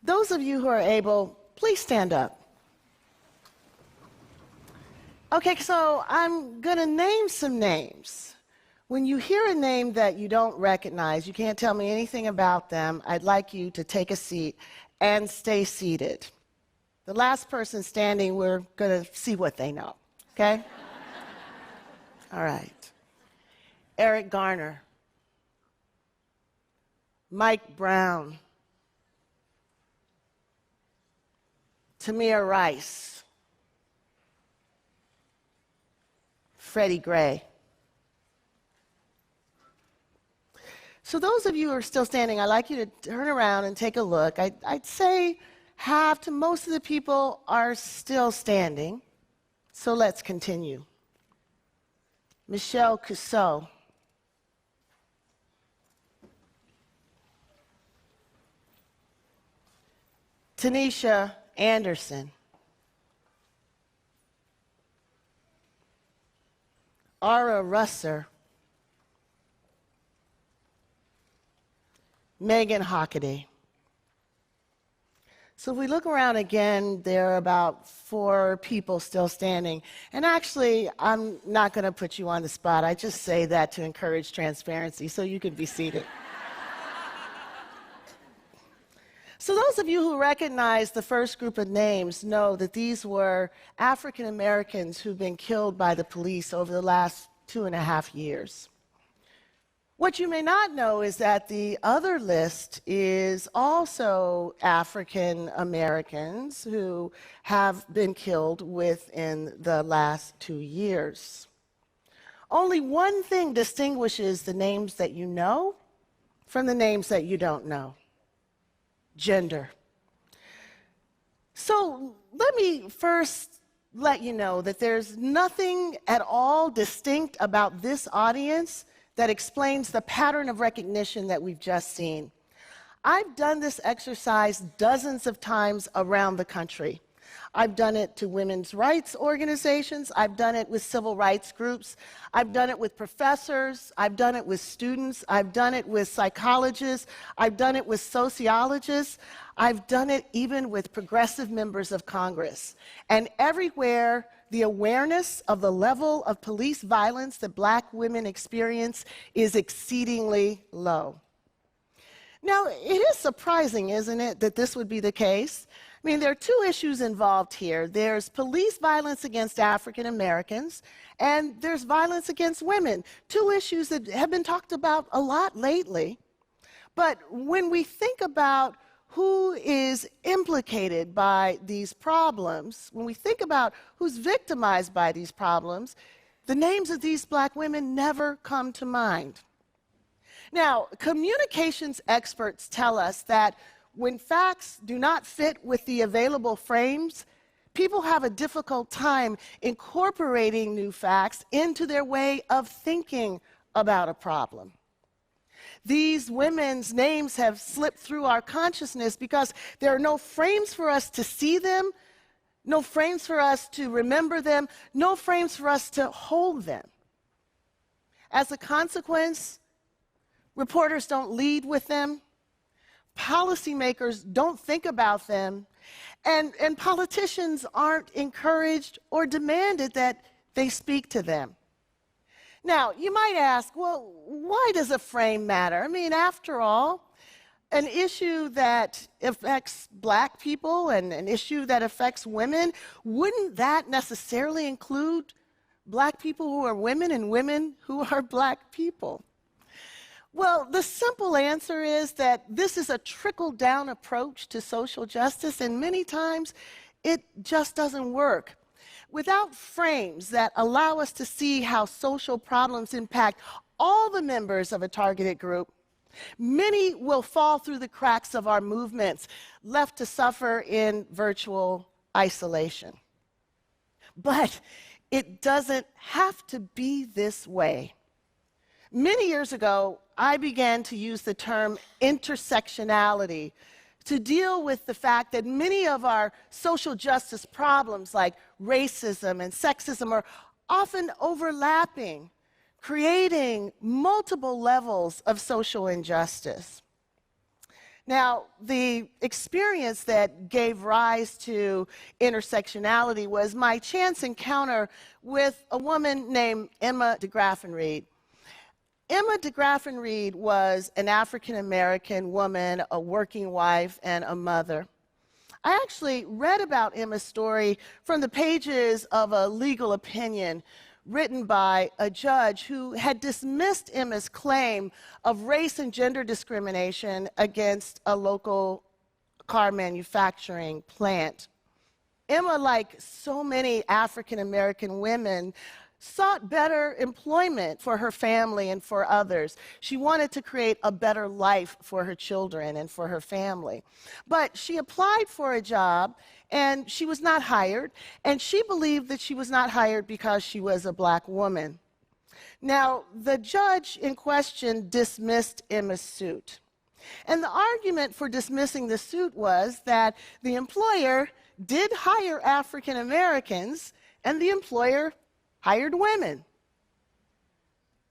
Those of you who are able, please stand up. Okay, so I'm going to name some names. When you hear a name that you don't recognize, you can't tell me anything about them, I'd like you to take a seat and stay seated. The last person standing, we're going to see what they know, okay? All right. Eric Garner. Mike Brown, Tamir Rice, Freddie Gray. So those of you who are still standing, I'd like you to turn around and take a look. I'd say half to most of the people are still standing. So let's continue. Michelle Cusseau. Tanisha Anderson. Ara Russer. Megan Hockaday. So if we look around again, there are about 4 people still standing. And actually, I'm not going to put you on the spot. I just say that to encourage transparency, so you can be seated. So those of you who recognize the first group of names know that these were African Americans who've been killed by the police over the last 2.5 years. What you may not know is that the other list is also African Americans who have been killed within the last 2 years. Only one thing distinguishes the names that you know from the names that you don't know: gender. So let me first let you know that there's nothing at all distinct about this audience that explains the pattern of recognition that we've just seen. I've done this exercise dozens of times around the country. I've done it to women's rights organizations. I've done it with civil rights groups. I've done it with professors. I've done it with students. I've done it with psychologists. I've done it with sociologists. I've done it even with progressive members of Congress. And everywhere, the awareness of the level of police violence that Black women experience is exceedingly low. Now, it is surprising, isn't it, that this would be the case? I mean, there are two issues involved here. There's police violence against African Americans, and there's violence against women, two issues that have been talked about a lot lately. But when we think about who is implicated by these problems, when we think about who's victimized by these problems, the names of these black women never come to mind. Now, communications experts tell us that when facts do not fit with the available frames, people have a difficult time incorporating new facts into their way of thinking about a problem. These women's names have slipped through our consciousness because there are no frames for us to see them, no frames for us to remember them, no frames for us to hold them. As a consequence, reporters don't lead with them, policymakers don't think about them, and politicians aren't encouraged or demanded that they speak to them. Now, you might ask, well, why does a frame matter? I mean, after all, an issue that affects black people and an issue that affects women, wouldn't that necessarily include black people who are women and women who are black people? Well, the simple answer is that this is a trickle-down approach to social justice, and many times it just doesn't work. Without frames that allow us to see how social problems impact all the members of a targeted group, many will fall through the cracks of our movements, left to suffer in virtual isolation. But it doesn't have to be this way. Many years ago, I began to use the term intersectionality to deal with the fact that many of our social justice problems, like racism and sexism, are often overlapping, creating multiple levels of social injustice. Now, the experience that gave rise to intersectionality was my chance encounter with a woman named Emma DeGraffenreid. Emma DeGraffenreid was an African-American woman, a working wife, and a mother. I actually read about Emma's story from the pages of a legal opinion written by a judge who had dismissed Emma's claim of race and gender discrimination against a local car manufacturing plant. Emma, like so many African-American women, sought better employment for her family and for others. She wanted to create a better life for her children and for her family. But she applied for a job, and she was not hired, and she believed that she was not hired because she was a black woman. Now, the judge in question dismissed Emma's suit. And the argument for dismissing the suit was that the employer did hire African Americans, and the employer hired women.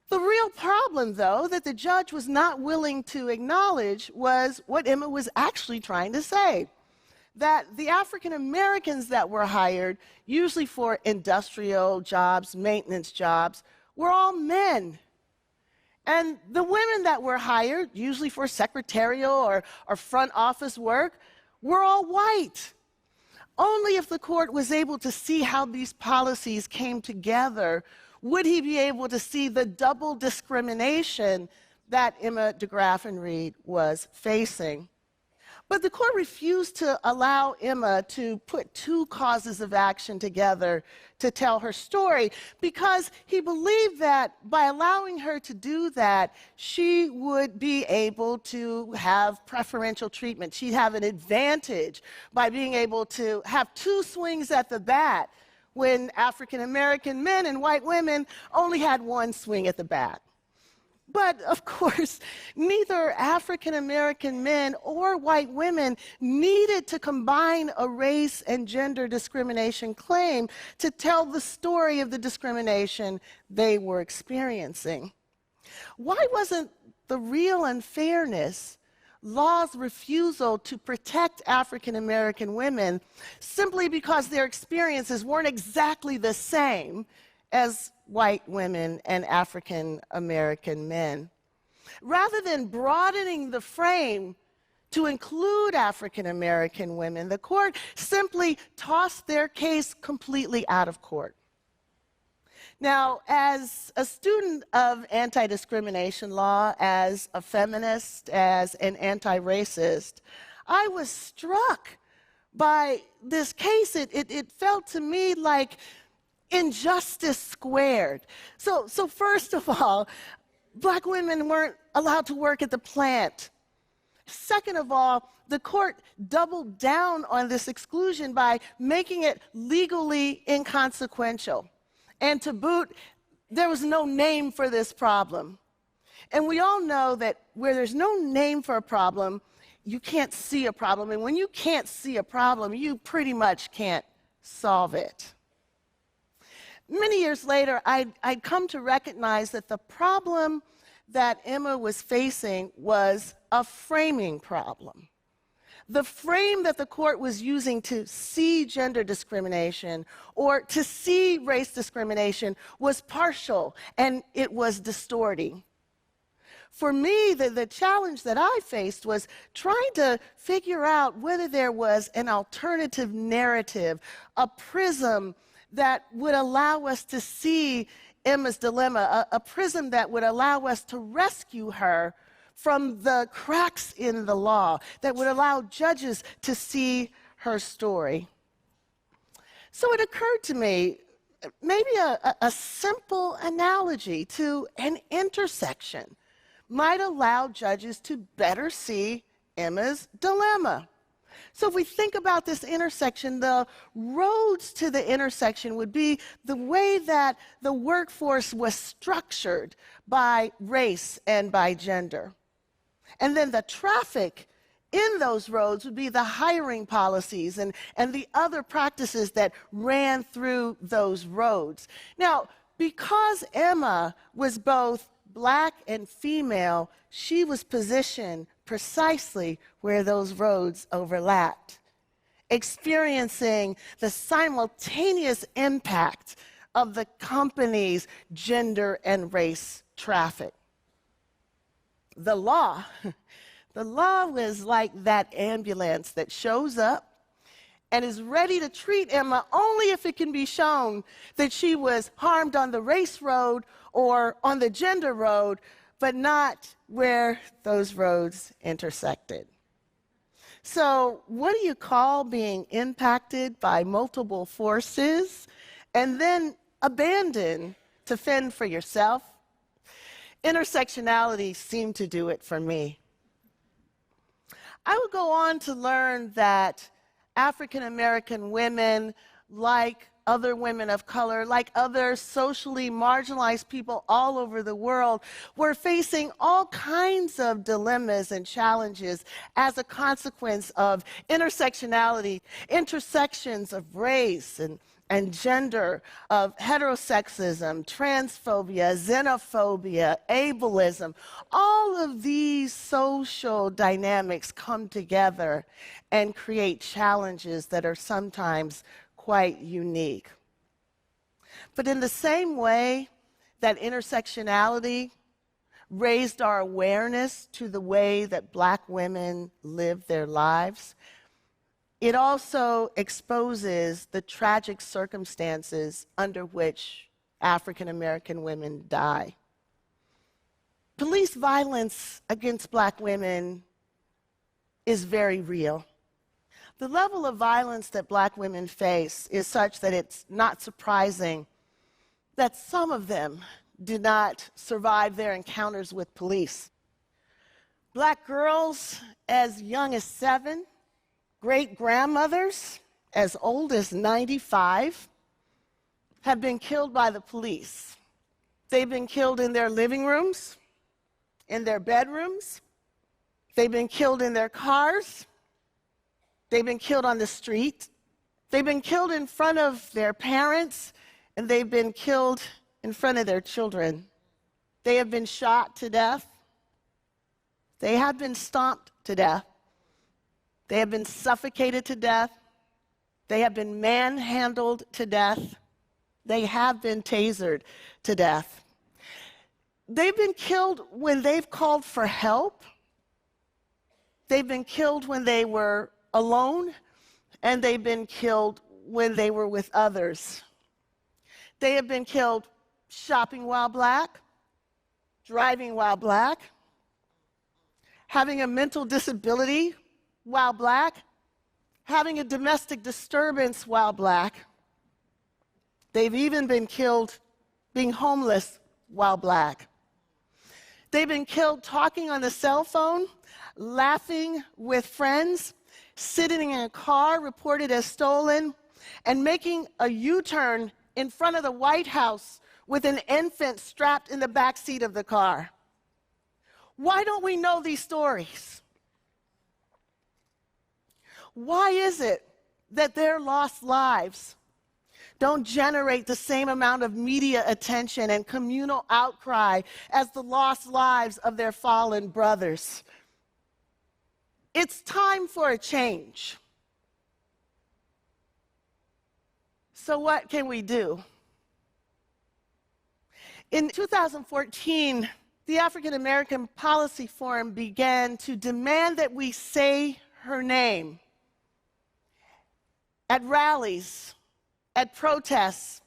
The real problem, though, that the judge was not willing to acknowledge was what Emma was actually trying to say, that the African Americans that were hired, usually for industrial jobs, maintenance jobs, were all men. And the women that were hired, usually for secretarial or front office work, were all white. Only if the court was able to see how these policies came together would he be able to see the double discrimination that Emma DeGraffenreid was facing. But the court refused to allow Emma to put two causes of action together to tell her story because he believed that by allowing her to do that, she would be able to have preferential treatment. She'd have an advantage by being able to have two swings at the bat when African American men and white women only had one swing at the bat. But, of course, neither African American men or white women needed to combine a race and gender discrimination claim to tell the story of the discrimination they were experiencing. Why wasn't the real unfairness law's refusal to protect African American women simply because their experiences weren't exactly the same as white women and African American men? Rather than broadening the frame to include African American women, the court simply tossed their case completely out of court. Now, as a student of anti-discrimination law, as a feminist, as an anti-racist, I was struck by this case. It felt to me like injustice squared. So first of all, Black women weren't allowed to work at the plant. Second of all, the court doubled down on this exclusion by making it legally inconsequential. And to boot, there was no name for this problem. And we all know that where there's no name for a problem, you can't see a problem. And when you can't see a problem, you pretty much can't solve it. Many years later, I'd come to recognize that the problem that Emma was facing was a framing problem. The frame that the court was using to see gender discrimination or to see race discrimination was partial, and it was distorting. For me, the challenge that I faced was trying to figure out whether there was an alternative narrative, a prism that would allow us to see Emma's dilemma, a prism that would allow us to rescue her from the cracks in the law, that would allow judges to see her story. So it occurred to me, maybe a simple analogy to an intersection might allow judges to better see Emma's dilemma. So if we think about this intersection, the roads to the intersection would be the way that the workforce was structured by race and by gender. And then the traffic in those roads would be the hiring policies and the other practices that ran through those roads. Now, because Emma was both Black and female, she was positioned precisely where those roads overlapped, experiencing the simultaneous impact of the company's gender and race traffic. The law was like that ambulance that shows up and is ready to treat Emma only if it can be shown that she was harmed on the race road or on the gender road, but not where those roads intersected. So, what do you call being impacted by multiple forces and then abandoned to fend for yourself? Intersectionality seemed to do it for me. I would go on to learn that African American women, like other women of color, like other socially marginalized people all over the world, were facing all kinds of dilemmas and challenges as a consequence of intersectionality, intersections of race and gender, of heterosexism, transphobia, xenophobia, ableism. All of these social dynamics come together and create challenges that are sometimes quite unique. But in the same way that intersectionality raised our awareness to the way that Black women live their lives, it also exposes the tragic circumstances under which African American women die. Police violence against Black women is very real. The level of violence that Black women face is such that it's not surprising that some of them did not survive their encounters with police. Black girls as young as 7, great-grandmothers as old as 95 have been killed by the police. They've been killed in their living rooms, in their bedrooms. They've been killed in their cars. They've been killed on the street. They've been killed in front of their parents, and they've been killed in front of their children. They have been shot to death. They have been stomped to death. They have been suffocated to death. They have been manhandled to death. They have been tasered to death. They've been killed when they've called for help. They've been killed when they were alone, and they've been killed when they were with others. They have been killed shopping while black, driving while black, having a mental disability while black, having a domestic disturbance while black. They've even been killed being homeless while black. They've been killed talking on the cell phone, laughing with friends, sitting in a car reported as stolen, and making a U-turn in front of the White House with an infant strapped in the back seat of the car. Why don't we know these stories? Why is it that their lost lives don't generate the same amount of media attention and communal outcry as the lost lives of their fallen brothers? It's time for a change. So what can we do? In 2014, the African American Policy Forum began to demand that we say her name at rallies, at protests,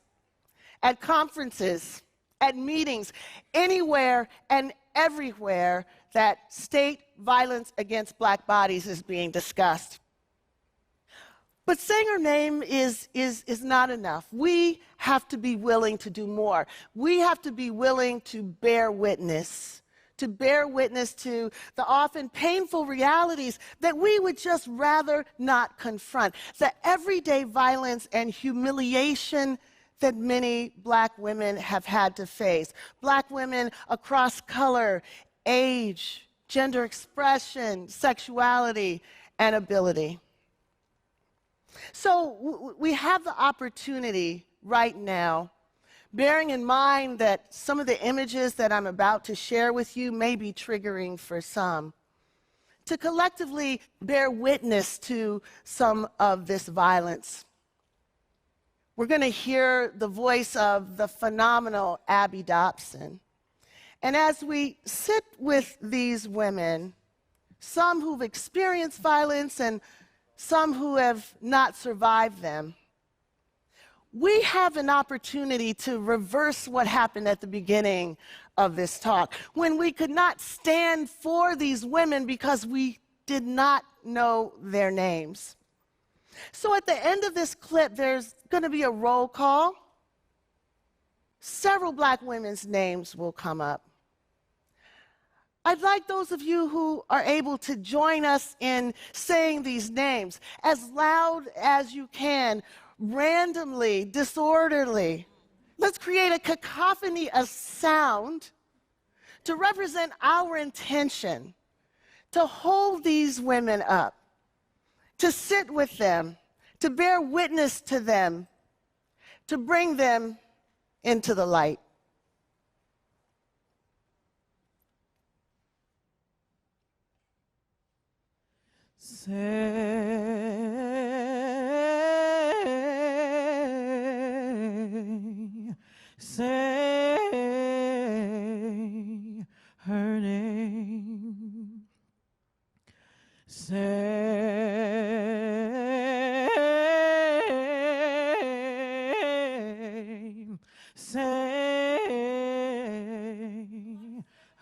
at conferences, at meetings, anywhere and everywhere that state violence against black bodies is being discussed. But saying her name is not enough. We have to be willing to do more. We have to be willing to bear witness to the often painful realities that we would just rather not confront, the everyday violence and humiliation that many black women have had to face. Black women across color, age, gender expression, sexuality, and ability. So we have the opportunity right now, bearing in mind that some of the images that I'm about to share with you may be triggering for some, to collectively bear witness to some of this violence. We're going to hear the voice of the phenomenal Abby Dobson. And as we sit with these women, some who've experienced violence and some who have not survived them, we have an opportunity to reverse what happened at the beginning of this talk, when we could not stand for these women because we did not know their names. So at the end of this clip, there's going to be a roll call. Several black women's names will come up. I'd like those of you who are able to join us in saying these names as loud as you can, randomly, disorderly. Let's create a cacophony of sound to represent our intention to hold these women up, to sit with them, to bear witness to them, to bring them into the light. Say her name. Say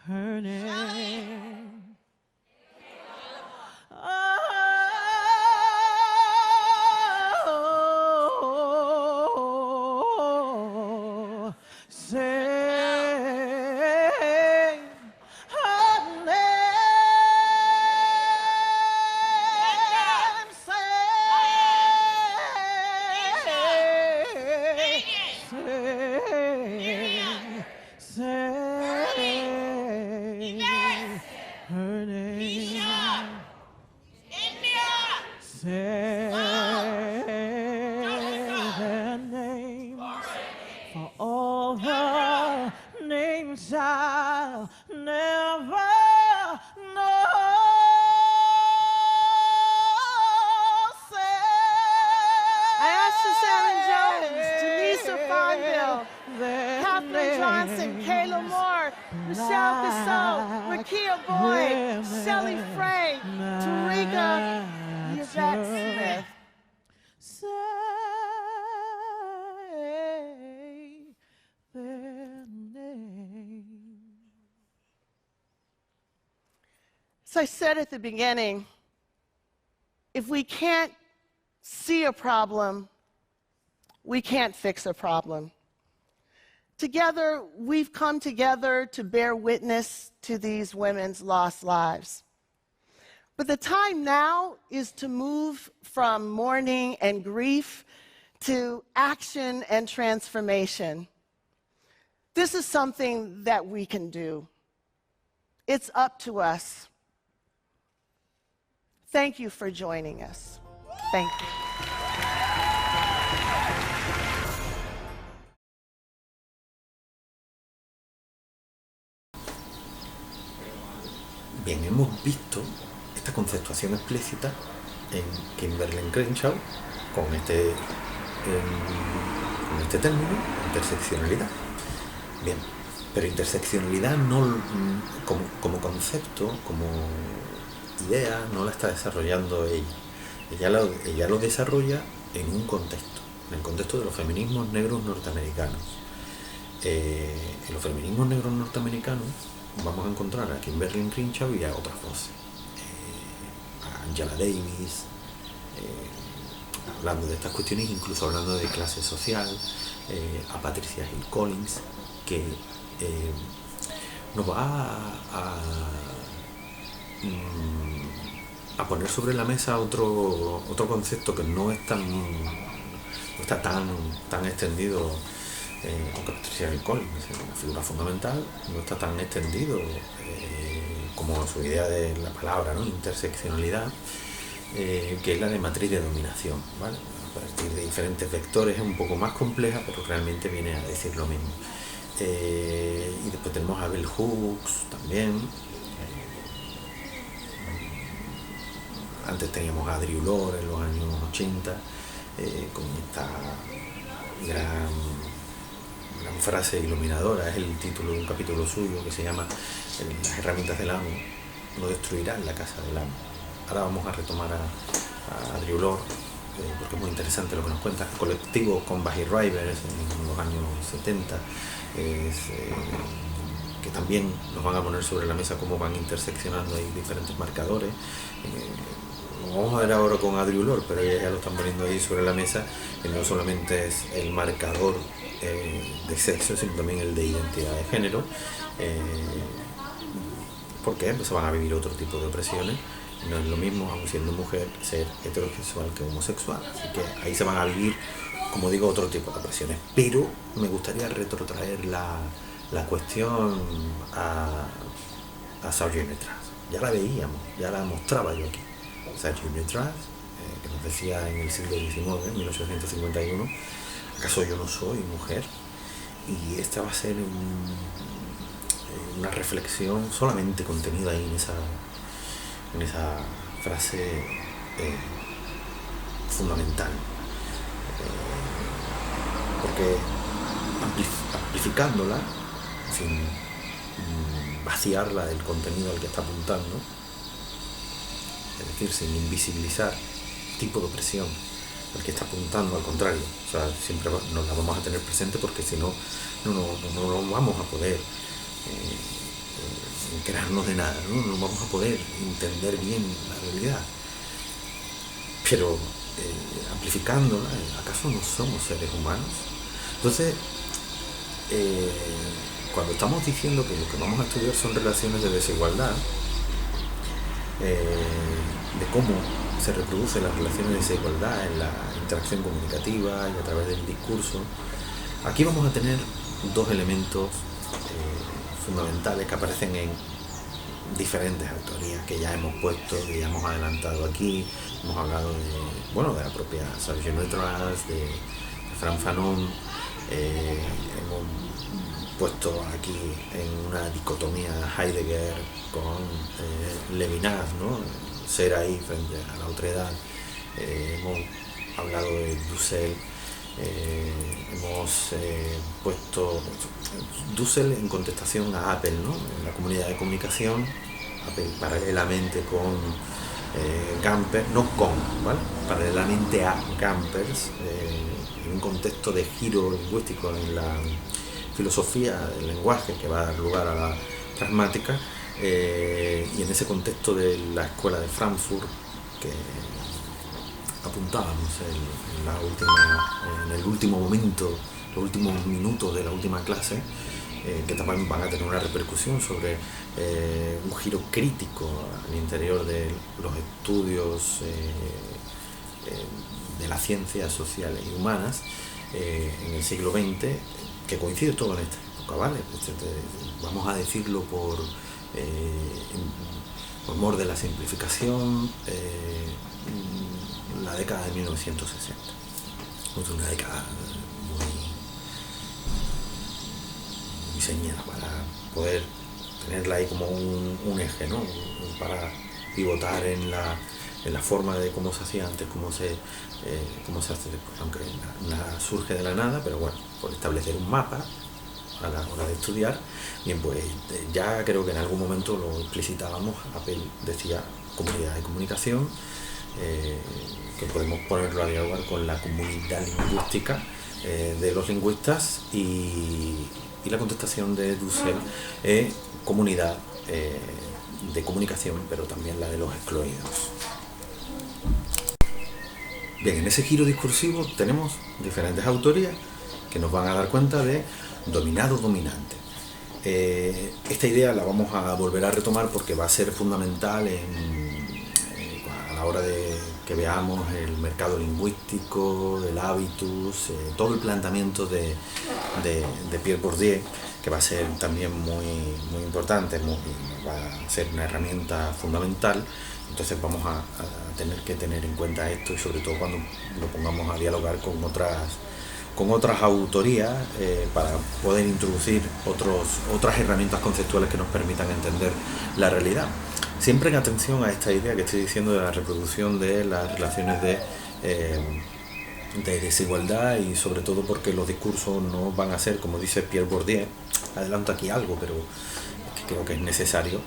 her name. I'll never know. I asked Sharon Jones, Janisa Fonville, Katherine Johnson, Kayla Moore, for Michelle Cassell, Rakia Boyd, Shelly Frey, Tarika Yvette Smith. Say their name. As I said at the beginning, if we can't see a problem, we can't fix a problem. Together, we've come together to bear witness to these women's lost lives. But the time now is to move from mourning and grief to action and transformation. This is something that we can do. It's up to us. Thank you for joining us. Thank you. Bien, hemos visto esta conceptuación explícita en Kimberlé Crenshaw con este término, interseccionalidad. Bien, pero interseccionalidad no, como concepto, como idea, no la está desarrollando ella. Ella lo desarrolla en un contexto, en el contexto de los feminismos negros norteamericanos. En los feminismos negros norteamericanos vamos a encontrar a Kimberlé Crenshaw y a otras voces, a Angela Davis, hablando de estas cuestiones, incluso hablando de clase social, a Patricia Hill Collins, que nos va a poner sobre la mesa otro concepto que no está tan extendido. Aunque Patricia Hill Collins es una figura fundamental, no está tan extendido como su idea de la palabra, ¿no? Interseccionalidad, que es la de matriz de dominación, ¿vale? A partir de diferentes vectores, es un poco más compleja, pero realmente viene a decir lo mismo. Y después tenemos a Bell Hooks también. Antes teníamos a Audre Lorde en los años 80, con esta gran frase iluminadora, es el título de un capítulo suyo que se llama Las herramientas del amo no destruirán la casa del amo. Ahora vamos a retomar a Audre Lorde, porque es muy interesante lo que nos cuenta. El colectivo Combat Rivers en los años 70, que también nos van a poner sobre la mesa cómo van interseccionando ahí diferentes marcadores. Lo vamos a ver ahora con Audre Lorde, pero ya lo están poniendo ahí sobre la mesa, que no solamente es el marcador de sexo, sino también el de identidad de género, porque pues se van a vivir otro tipo de opresiones. No es lo mismo, aun siendo mujer, ser heterosexual que homosexual, así que ahí se van a vivir, como digo, otro tipo de opresiones. Pero me gustaría retrotraer la cuestión a Sojourner Truth. Ya la veíamos, ya la mostraba yo aquí. Sojourner Truth, que nos decía en el siglo XIX, en 1851, ¿acaso yo no soy mujer? Y esta va a ser una reflexión solamente contenida ahí en esa frase fundamental. Porque amplificándola, sin vaciarla del contenido al que está apuntando, es decir, sin invisibilizar el tipo de opresión al que está apuntando, al contrario, o sea, siempre nos la vamos a tener presente, porque si no, no vamos a poder enterarnos de nada, no vamos a poder entender bien la realidad. Pero amplificándola, ¿acaso no somos seres humanos? Entonces, cuando estamos diciendo que lo que vamos a estudiar son relaciones de desigualdad, de cómo se reproducen las relaciones de desigualdad en la interacción comunicativa y a través del discurso, aquí vamos a tener dos elementos fundamentales que aparecen en diferentes autorías que ya hemos puesto, que ya hemos adelantado aquí. Hemos hablado de la propia Sojourner Truth, de Frantz Fanon. Hemos puesto aquí en una dicotomía Heidegger con Levinas, ¿no? Ser ahí frente a la otredad. Hemos hablado de Dussel hemos puesto Dussel en contestación a Apple, ¿no? En la comunidad de comunicación, Apple paralelamente con Gamper, no con, ¿vale? Paralelamente a Gampers, en un contexto de giro lingüístico en la filosofía del lenguaje que va a dar lugar a la pragmática, y en ese contexto de la escuela de Frankfurt que apuntábamos en el último momento, los últimos minutos de la última clase, que también van a tener una repercusión sobre un giro crítico al interior de los estudios de las ciencias sociales y humanas en el siglo XX, que coincide todo en esta época, ¿vale? Vamos a decirlo por mor de la simplificación, la década de 1960. Es una década muy señera para poder tenerla ahí como un eje, ¿no? Para pivotar en la forma de cómo se hacía antes, cómo se hace después, aunque nada surge de la nada, pero bueno, por establecer un mapa a la hora de estudiar. Bien, pues ya creo que en algún momento lo explicitábamos. Apple decía comunidad de comunicación, que podemos ponerlo a dialogar con la comunidad lingüística de los lingüistas, y la contestación de Dussel es comunidad de comunicación, pero también la de los excluidos. Bien, en ese giro discursivo tenemos diferentes autorías que nos van a dar cuenta de dominado-dominante. Esta idea la vamos a volver a retomar porque va a ser fundamental a la hora de que veamos el mercado lingüístico, el hábitus, todo el planteamiento de Pierre Bourdieu, que va a ser también muy importante, va a ser una herramienta fundamental. Entonces vamos a tener que tener en cuenta esto, y sobre todo cuando lo pongamos a dialogar con otras autorías, para poder introducir otras herramientas conceptuales que nos permitan entender la realidad. Siempre en atención a esta idea que estoy diciendo de la reproducción de las relaciones de desigualdad, y sobre todo porque los discursos no van a ser, como dice Pierre Bourdieu, adelanto aquí algo, pero creo que es necesario,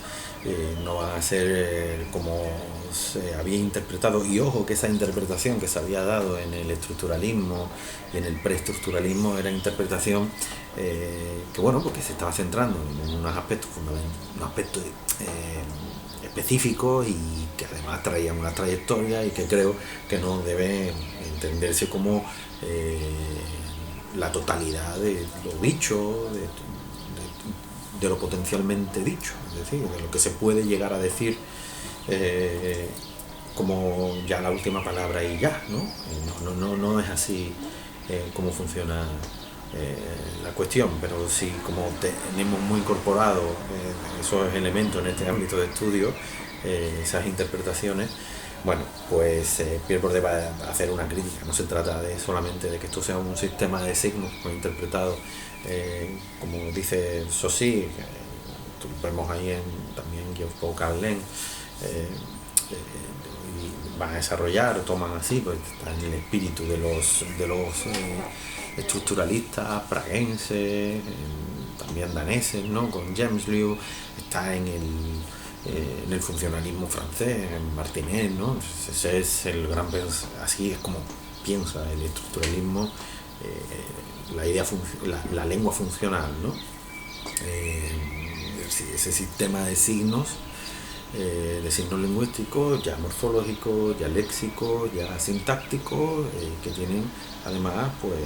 no van a ser como se había interpretado, y ojo que esa interpretación que se había dado en el estructuralismo y en el preestructuralismo era interpretación que bueno, porque se estaba centrando en unos aspectos específicos, y que además traían una trayectoria, y que creo que no debe entenderse como la totalidad de lo dicho, de lo potencialmente dicho, es decir, de lo que se puede llegar a decir como ya la última palabra y ya, ¿no? No es así como funciona la cuestión, pero sí, como tenemos muy incorporado esos elementos en este ámbito de estudio, esas interpretaciones, bueno, pues Pierre Bourdieu va a hacer una crítica. No se trata solamente de que esto sea un sistema de signos interpretado, como dice Saussure, que vemos ahí también Geoffroy Carlin, y van a desarrollar, toman así, pues está en el espíritu de los estructuralistas praguenses, también daneses, ¿no? Con James Liu, está en el funcionalismo francés, en Martinet, ¿no? Ese es el gran, así es como piensa el estructuralismo, la lengua funcional, ¿no? Ese sistema de signos lingüísticos, ya morfológicos, ya léxicos, ya sintácticos, que tienen además pues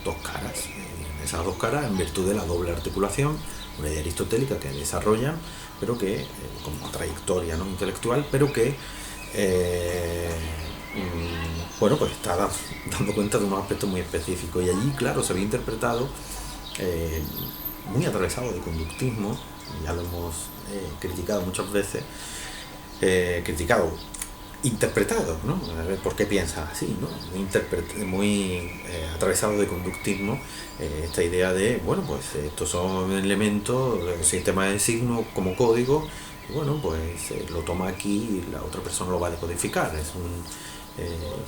dos caras. Esas dos caras, en virtud de la doble articulación, una idea aristotélica que desarrollan, pero que como trayectoria, ¿no?, intelectual, pero que bueno, pues está dando cuenta de unos aspectos muy específicos, y allí, claro, se había interpretado muy atravesado de conductismo. Ya lo hemos criticado muchas veces, interpretado, ¿no? A ver por qué piensa así, ¿no? Muy atravesado de conductismo, esta idea de, bueno, pues estos son elementos, el sistema de signos como código, y bueno, pues lo toma aquí y la otra persona lo va a decodificar. Es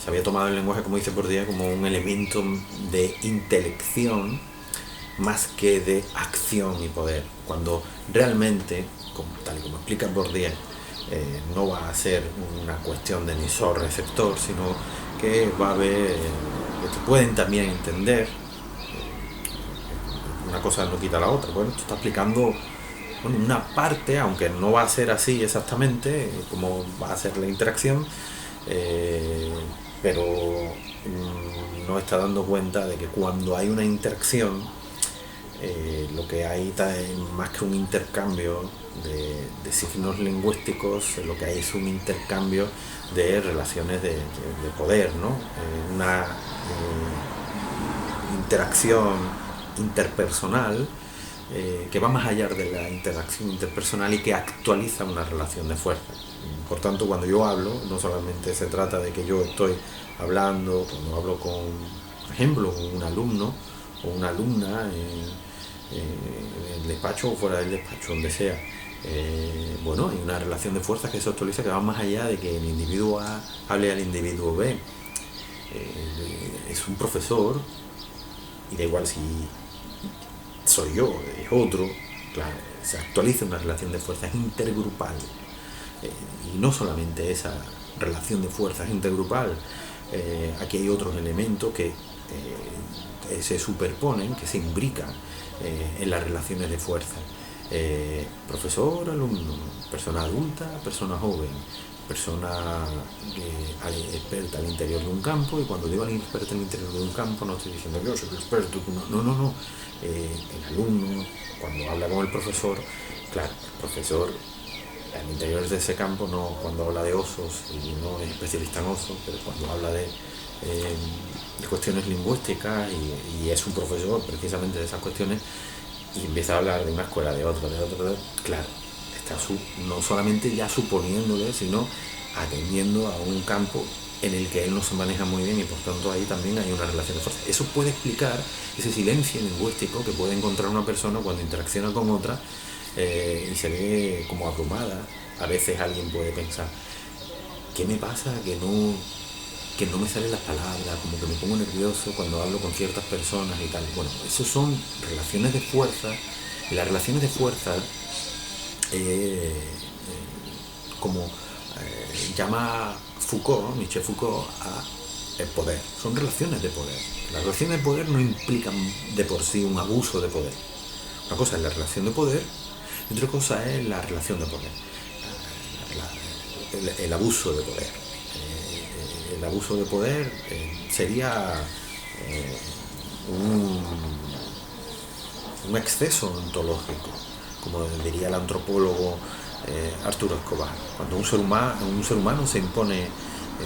se había tomado el lenguaje, como dice Bourdieu, como un elemento de intelección más que de acción y poder, cuando realmente, tal y como explica Bourdieu, no va a ser una cuestión de emisor-receptor, sino que va a haber, que pueden también entender, una cosa no quita la otra. Bueno, esto está explicando una parte, aunque no va a ser así exactamente, como va a ser la interacción, pero no está dando cuenta de que cuando hay una interacción, lo que hay más que un intercambio de signos lingüísticos, lo que hay es un intercambio de relaciones de poder, ¿no? Una interacción interpersonal que va más allá de la interacción interpersonal y que actualiza una relación de fuerza. Por tanto, cuando yo hablo, no solamente se trata de que yo estoy hablando, cuando hablo con, por ejemplo, con un alumno o una alumna en el despacho o fuera del despacho, donde sea. Bueno, hay una relación de fuerzas que se actualiza, que va más allá de que el individuo A hable al individuo B. Es un profesor, y da igual si soy yo, es otro, claro, se actualiza una relación de fuerzas intergrupal. Y no solamente esa relación de fuerzas intergrupal, aquí hay otros elementos que se superponen, que se imbrican en las relaciones de fuerza. Profesor, alumno, persona adulta, persona joven, persona experta al interior de un campo, y cuando digo al experto al interior de un campo no estoy diciendo yo soy experto, no. El alumno, cuando habla con el profesor, claro, el profesor al interior de ese campo, no cuando habla de osos, y no es especialista en osos, pero cuando habla de cuestiones lingüísticas y es un profesor precisamente de esas cuestiones, y empieza a hablar de una escuela, de otra, claro, está no solamente ya suponiéndole, sino atendiendo a un campo en el que él no se maneja muy bien, y por tanto ahí también hay una relación de fuerza. Eso puede explicar ese silencio lingüístico que puede encontrar una persona cuando interacciona con otra y se ve como abrumada. A veces alguien puede pensar, ¿qué me pasa? Que no me salen las palabras, como que me pongo nervioso cuando hablo con ciertas personas y tal. Bueno, eso son relaciones de fuerza, y las relaciones de fuerza, como llama Michel Foucault, a el poder. Son relaciones de poder. Las relaciones de poder no implican de por sí un abuso de poder. Una cosa es la relación de poder y otra cosa es la relación de poder. El abuso de poder. El abuso de poder sería un exceso ontológico, como diría el antropólogo Arturo Escobar, cuando un ser humano se impone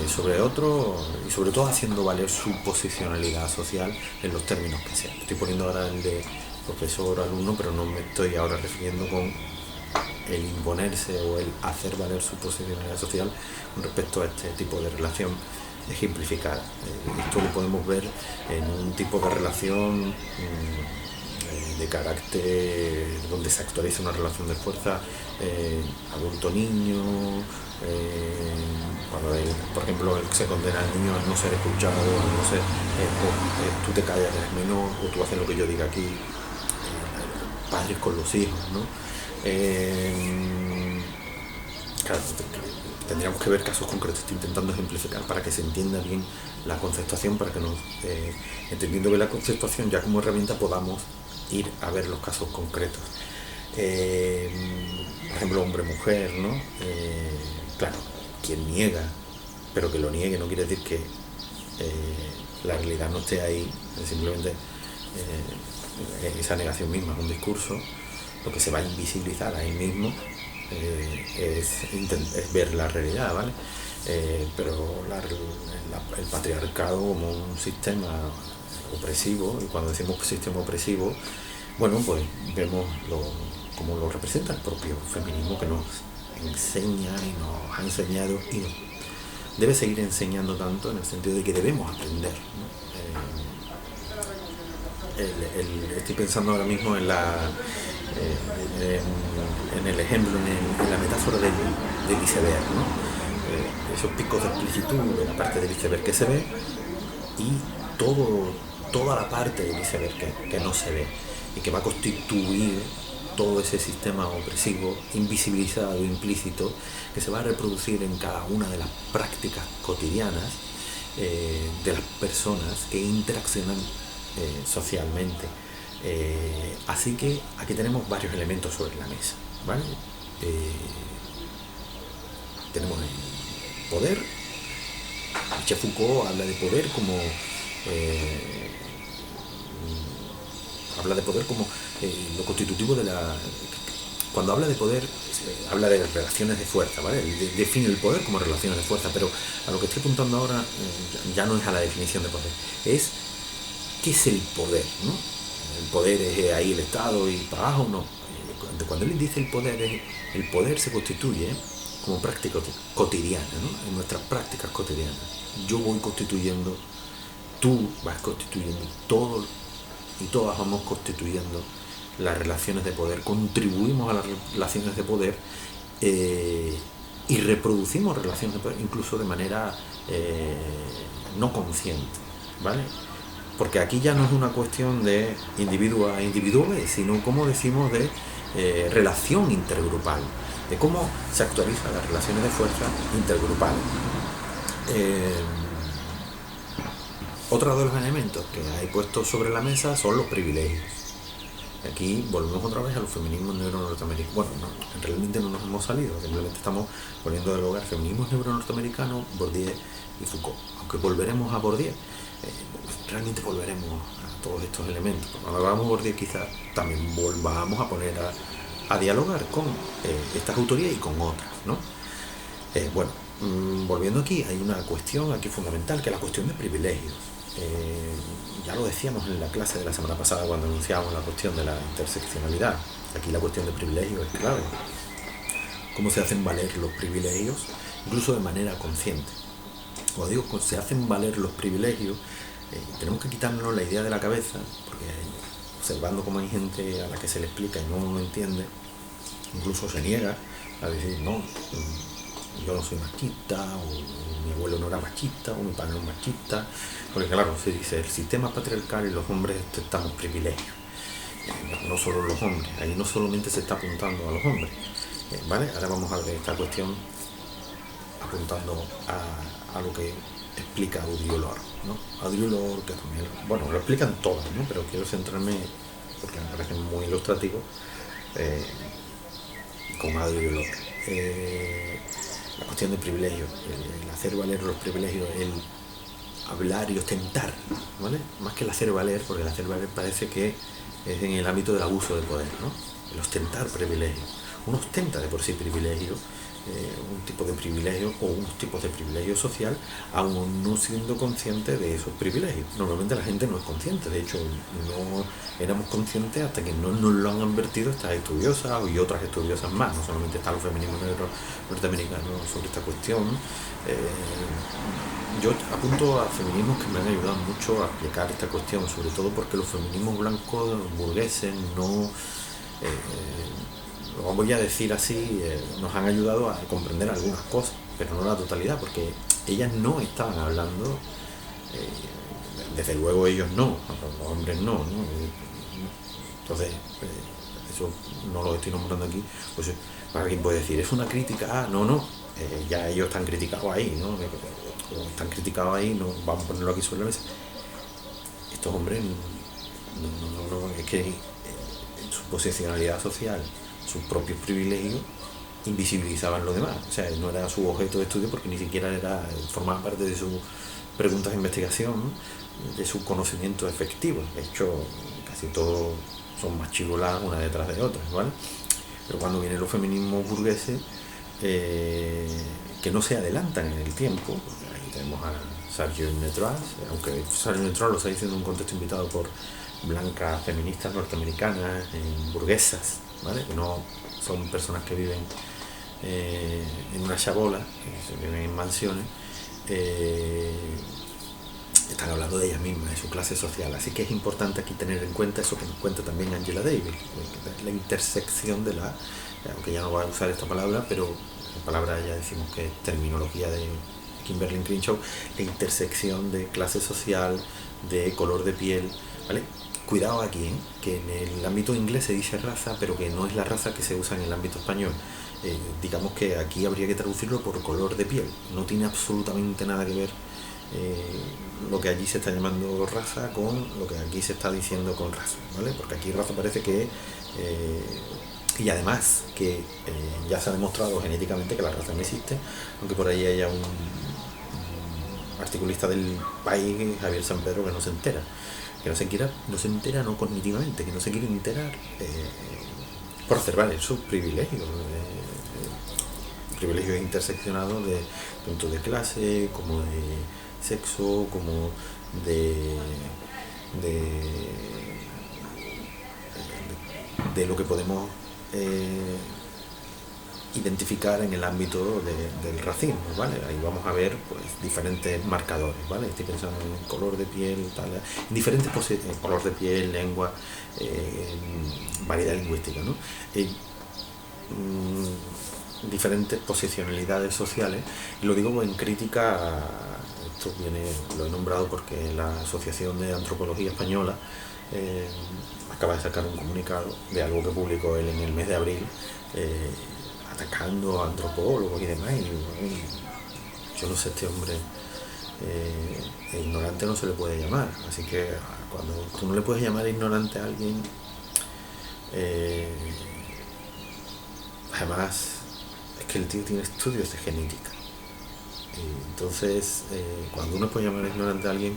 sobre otro, y sobre todo haciendo valer su posicionalidad social en los términos que sean. Estoy poniendo ahora el de profesor o alumno, pero no me estoy ahora refiriendo con el imponerse o el hacer valer su posicionalidad social con respecto a este tipo de relación ejemplificada. Esto lo podemos ver en un tipo de relación de carácter donde se actualiza una relación de fuerza adulto-niño, cuando por ejemplo se condena al niño a no ser escuchado, a no ser, tú te callas, eres menor, o tú haces lo que yo diga aquí, padres con los hijos, ¿no? Claro, tendríamos que ver casos concretos. Estoy intentando ejemplificar para que se entienda bien la conceptuación, para que entendiendo bien la conceptuación, ya como herramienta podamos ir a ver los casos concretos. Por ejemplo, hombre-mujer, ¿no? Claro, quien niega, pero que lo niegue no quiere decir que la realidad no esté ahí, simplemente esa negación misma es un discurso. Lo que se va a invisibilizar a él mismo es ver la realidad, ¿vale? Pero el patriarcado como un sistema opresivo, y cuando decimos sistema opresivo, bueno, pues vemos cómo lo representa el propio feminismo, que nos enseña y nos ha enseñado y nos debe seguir enseñando tanto, en el sentido de que debemos aprender, ¿no? Estoy pensando ahora mismo en el ejemplo, en la metáfora del iceberg, ¿no? esos picos de explicitud de la parte del iceberg que se ve y toda la parte del iceberg que no se ve y que va a constituir todo ese sistema opresivo, invisibilizado, implícito, que se va a reproducir en cada una de las prácticas cotidianas de las personas que interaccionan socialmente. Así que aquí tenemos varios elementos sobre la mesa, ¿vale? Tenemos el poder. Michel Foucault habla de poder como lo constitutivo de la... Cuando habla de poder, habla de relaciones de fuerza, ¿vale? Define el poder como relaciones de fuerza, pero a lo que estoy apuntando ahora ya no es a la definición de poder, es ¿qué es el poder, no? El poder es ahí el Estado y para abajo, no. Cuando él dice el poder se constituye como práctica cotidiana, ¿no? En nuestras prácticas cotidianas. Yo voy constituyendo, tú vas constituyendo, todos y todas vamos constituyendo las relaciones de poder, contribuimos a las relaciones de poder y reproducimos relaciones de poder incluso de manera no consciente, ¿vale? Porque aquí ya no es una cuestión de individuo a individuo, sino, como decimos, de relación intergrupal, de cómo se actualizan las relaciones de fuerza intergrupales. Otro de los elementos que hay puestos sobre la mesa son los privilegios. Aquí volvemos otra vez a los feminismos neuro-norteamericanos. Bueno, no, realmente no nos hemos salido, simplemente estamos poniendo del hogar feminismos neuro-norteamericanos, Bourdieu y Foucault. Aunque volveremos a Bourdieu, realmente volveremos a todos estos elementos. Cuando hablamos de Bourdieu, quizás también volvamos a poner a dialogar con estas autorías y con otras, ¿no? Bueno, volviendo aquí, hay una cuestión aquí fundamental, que es la cuestión de privilegios. Ya lo decíamos en la clase de la semana pasada cuando anunciábamos la cuestión de la interseccionalidad. Aquí la cuestión de privilegios es clave. ¿Cómo se hacen valer los privilegios? Incluso de manera consciente. Como digo, se hacen valer los privilegios, tenemos que quitarnos la idea de la cabeza, porque observando cómo hay gente a la que se le explica y no lo entiende, incluso se niega a decir, no, yo no soy machista, o mi abuelo no era machista, o mi padre no es machista, porque claro, se dice, el sistema patriarcal y los hombres estamos privilegios, no solo los hombres, ahí no solamente se está apuntando a los hombres, ¿vale? Ahora vamos a ver esta cuestión apuntando a lo que explica Audre Lorde, ¿no? Audre Lorde, que también, bueno, lo explican todas, ¿no? Pero quiero centrarme, porque me parece muy ilustrativo, con Audre Lorde. La cuestión de privilegios, el hacer valer los privilegios, el hablar y ostentar, ¿vale? Más que el hacer valer, porque el hacer valer parece que es en el ámbito del abuso de poder, ¿no? El ostentar privilegios. Uno ostenta de por sí privilegios, un tipo de privilegio o unos tipos de privilegio social, aún no siendo consciente de esos privilegios. Normalmente la gente no es consciente, de hecho no éramos conscientes hasta que no nos lo han advertido estas estudiosas y otras estudiosas más. No solamente están los feminismos norteamericanos sobre esta cuestión. Yo apunto a feminismos que me han ayudado mucho a explicar esta cuestión, sobre todo porque los feminismos blancos burgueses no... lo voy a decir así, nos han ayudado a comprender algunas cosas, pero no la totalidad, porque ellas no estaban hablando, desde luego ellos no, los hombres no. Entonces, eso no lo estoy nombrando aquí, pues para quien puede decir, es una crítica, no, ya ellos están criticados ahí, ¿no? Están criticados ahí, no vamos a ponerlo aquí sobre la mesa. Estos hombres, es que en su posicionalidad social, sus propios privilegios invisibilizaban lo demás, o sea, no era su objeto de estudio porque ni siquiera formaba parte de sus preguntas de investigación, de su conocimiento efectivo. De hecho, casi todos son más chivoladas una detrás de otras, ¿vale? Pero cuando vienen los feminismos burgueses, que no se adelantan en el tiempo, ahí tenemos a Serge Netras, aunque Serge Netras lo está diciendo en un contexto invitado por blancas feministas norteamericanas, burguesas, ¿vale? Que no son personas que viven en una chabola, que se viven en mansiones, están hablando de ellas mismas, de su clase social. Así que es importante aquí tener en cuenta eso que nos cuenta también Angela Davis, la intersección de aunque ya no voy a usar esta palabra, pero la palabra ya decimos que es terminología de Kimberlé Crenshaw, la intersección de clase social, de color de piel, ¿vale? Cuidado aquí, que en el ámbito inglés se dice raza, pero que no es la raza que se usa en el ámbito español. Digamos que aquí habría que traducirlo por color de piel. No tiene absolutamente nada que ver lo que allí se está llamando raza con lo que aquí se está diciendo con raza, ¿vale? Porque aquí raza parece que... y además que ya se ha demostrado genéticamente que la raza no existe, aunque por ahí haya un articulista del país, Javier San Pedro, que no se entera. Que no se entera no cognitivamente, que no se quiere enterar por hacer valer sus privilegios. Privilegios interseccionados de tanto de clase como de sexo, como de lo que podemos identificar en el ámbito del racismo, ¿vale? Ahí vamos a ver pues diferentes marcadores, ¿vale? Estoy pensando en color de piel, tal, en diferentes color de piel, lengua, variedad lingüística, ¿no? Diferentes posicionalidades sociales, y lo digo en crítica a, esto lo he nombrado porque la Asociación de Antropología Española acaba de sacar un comunicado de algo que publicó él en el mes de abril, atacando a antropólogos y demás, y yo no sé, este hombre ignorante no se le puede llamar, así que cuando tú no le puedes llamar ignorante a alguien, además es que el tío tiene estudios de genética, entonces cuando uno puede llamar ignorante a alguien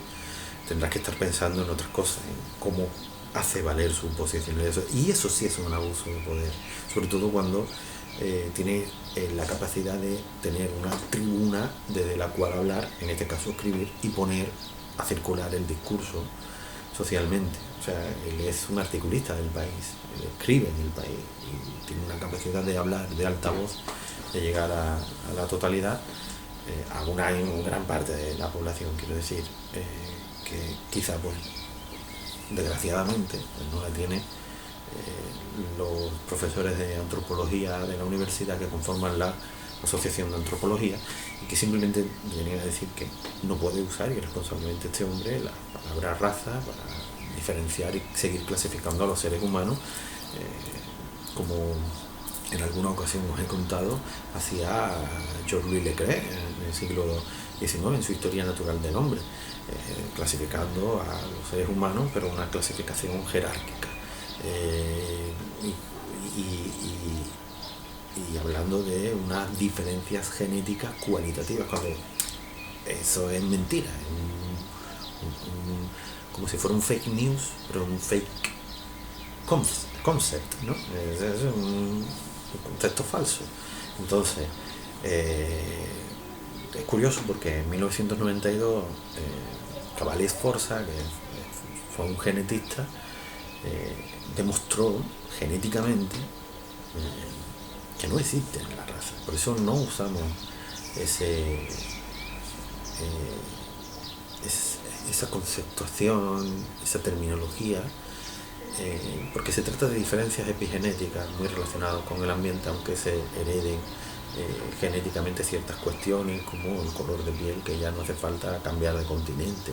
tendrás que estar pensando en otras cosas, en cómo hace valer su posición, y eso sí es un abuso de poder, sobre todo cuando tiene la capacidad de tener una tribuna desde la cual hablar, en este caso escribir, y poner a circular el discurso socialmente. O sea, él es un articulista del país, él escribe en el país y tiene una capacidad de hablar de altavoz, de llegar a la totalidad, a una gran parte de la población, quiero decir, que quizá pues desgraciadamente pues, no la tiene los profesores de antropología de la universidad que conforman la Asociación de Antropología, y que simplemente vienen a decir que no puede usar irresponsablemente este hombre la palabra raza para diferenciar y seguir clasificando a los seres humanos, como en alguna ocasión os he contado, hacía Georges Leclerc en el siglo XIX, en su Historia Natural del Hombre, clasificando a los seres humanos, pero una clasificación jerárquica. Y hablando de unas diferencias genéticas cualitativas, cuando eso es mentira, como si fuera un fake news, pero un fake concept, ¿no? Es un concepto falso. Entonces, es curioso porque en 1992 Cavalier Sforza, que fue un genetista, demostró genéticamente que no existe la raza. Por eso no usamos esa conceptuación, esa terminología, porque se trata de diferencias epigenéticas muy relacionadas con el ambiente, aunque se hereden genéticamente ciertas cuestiones como el color de piel, que ya no hace falta cambiar de continente.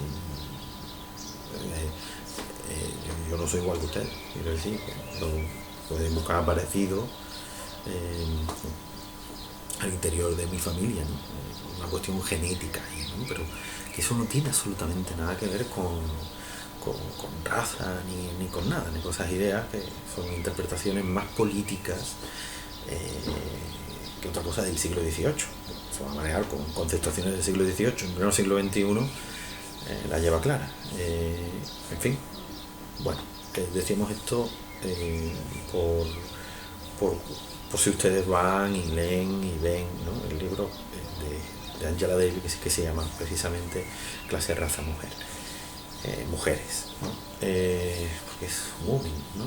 Yo no soy igual que usted, quiero decir, no pueden buscar parecido al interior de mi familia, ¿no? Una cuestión genética, ¿no? Pero que eso no tiene absolutamente nada que ver con raza, ni con nada, ni con esas ideas que son interpretaciones más políticas que otra cosa del siglo XVIII. Se va a manejar con conceptuaciones del siglo XVIII, en pleno siglo XXI la lleva clara. En fin, bueno, decíamos esto por si ustedes van y leen y ven, ¿no? El libro de Angela Davis, que se llama precisamente Clase, Raza, Mujer. Mujeres, ¿no? Porque es woman, ¿no?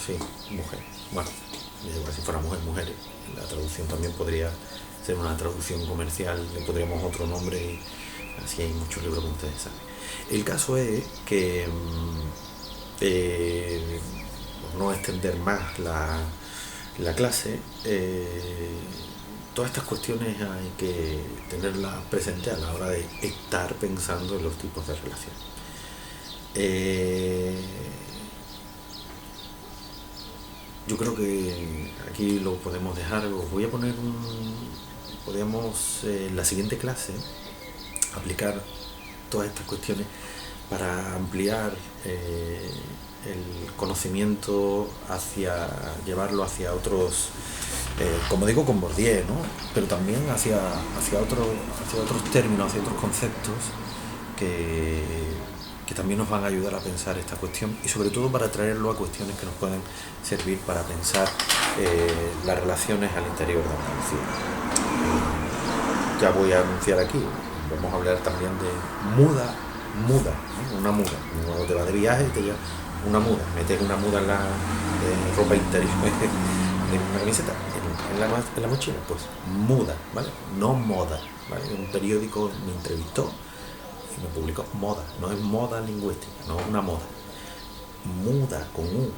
Sí, mujer. Bueno, igual si fuera mujer, mujeres. La traducción también podría ser una traducción comercial, le podríamos otro nombre, y así hay muchos libros como ustedes saben. El caso es que por no extender más la la clase, todas estas cuestiones hay que tenerlas presentes a la hora de estar pensando en los tipos de relaciones. Yo creo que aquí lo podemos dejar. Os voy a poner podríamos en la siguiente clase aplicar todas estas cuestiones para ampliar el conocimiento, llevarlo hacia otros, como digo, con Bourdieu, ¿no? Pero también hacia otros términos, hacia otros conceptos que también nos van a ayudar a pensar esta cuestión, y sobre todo para traerlo a cuestiones que nos pueden servir para pensar las relaciones al interior de Andalucía. Ya voy a anunciar aquí, vamos a hablar también de muda, ¿no? Una muda. Cuando te vas de viaje te llevas una muda, metes una muda en la ropa interior de una camiseta, en la mochila, pues muda, ¿vale? No moda, ¿vale? Un periódico me entrevistó y me publicó moda, no es moda lingüística, no es una moda. Muda, con U,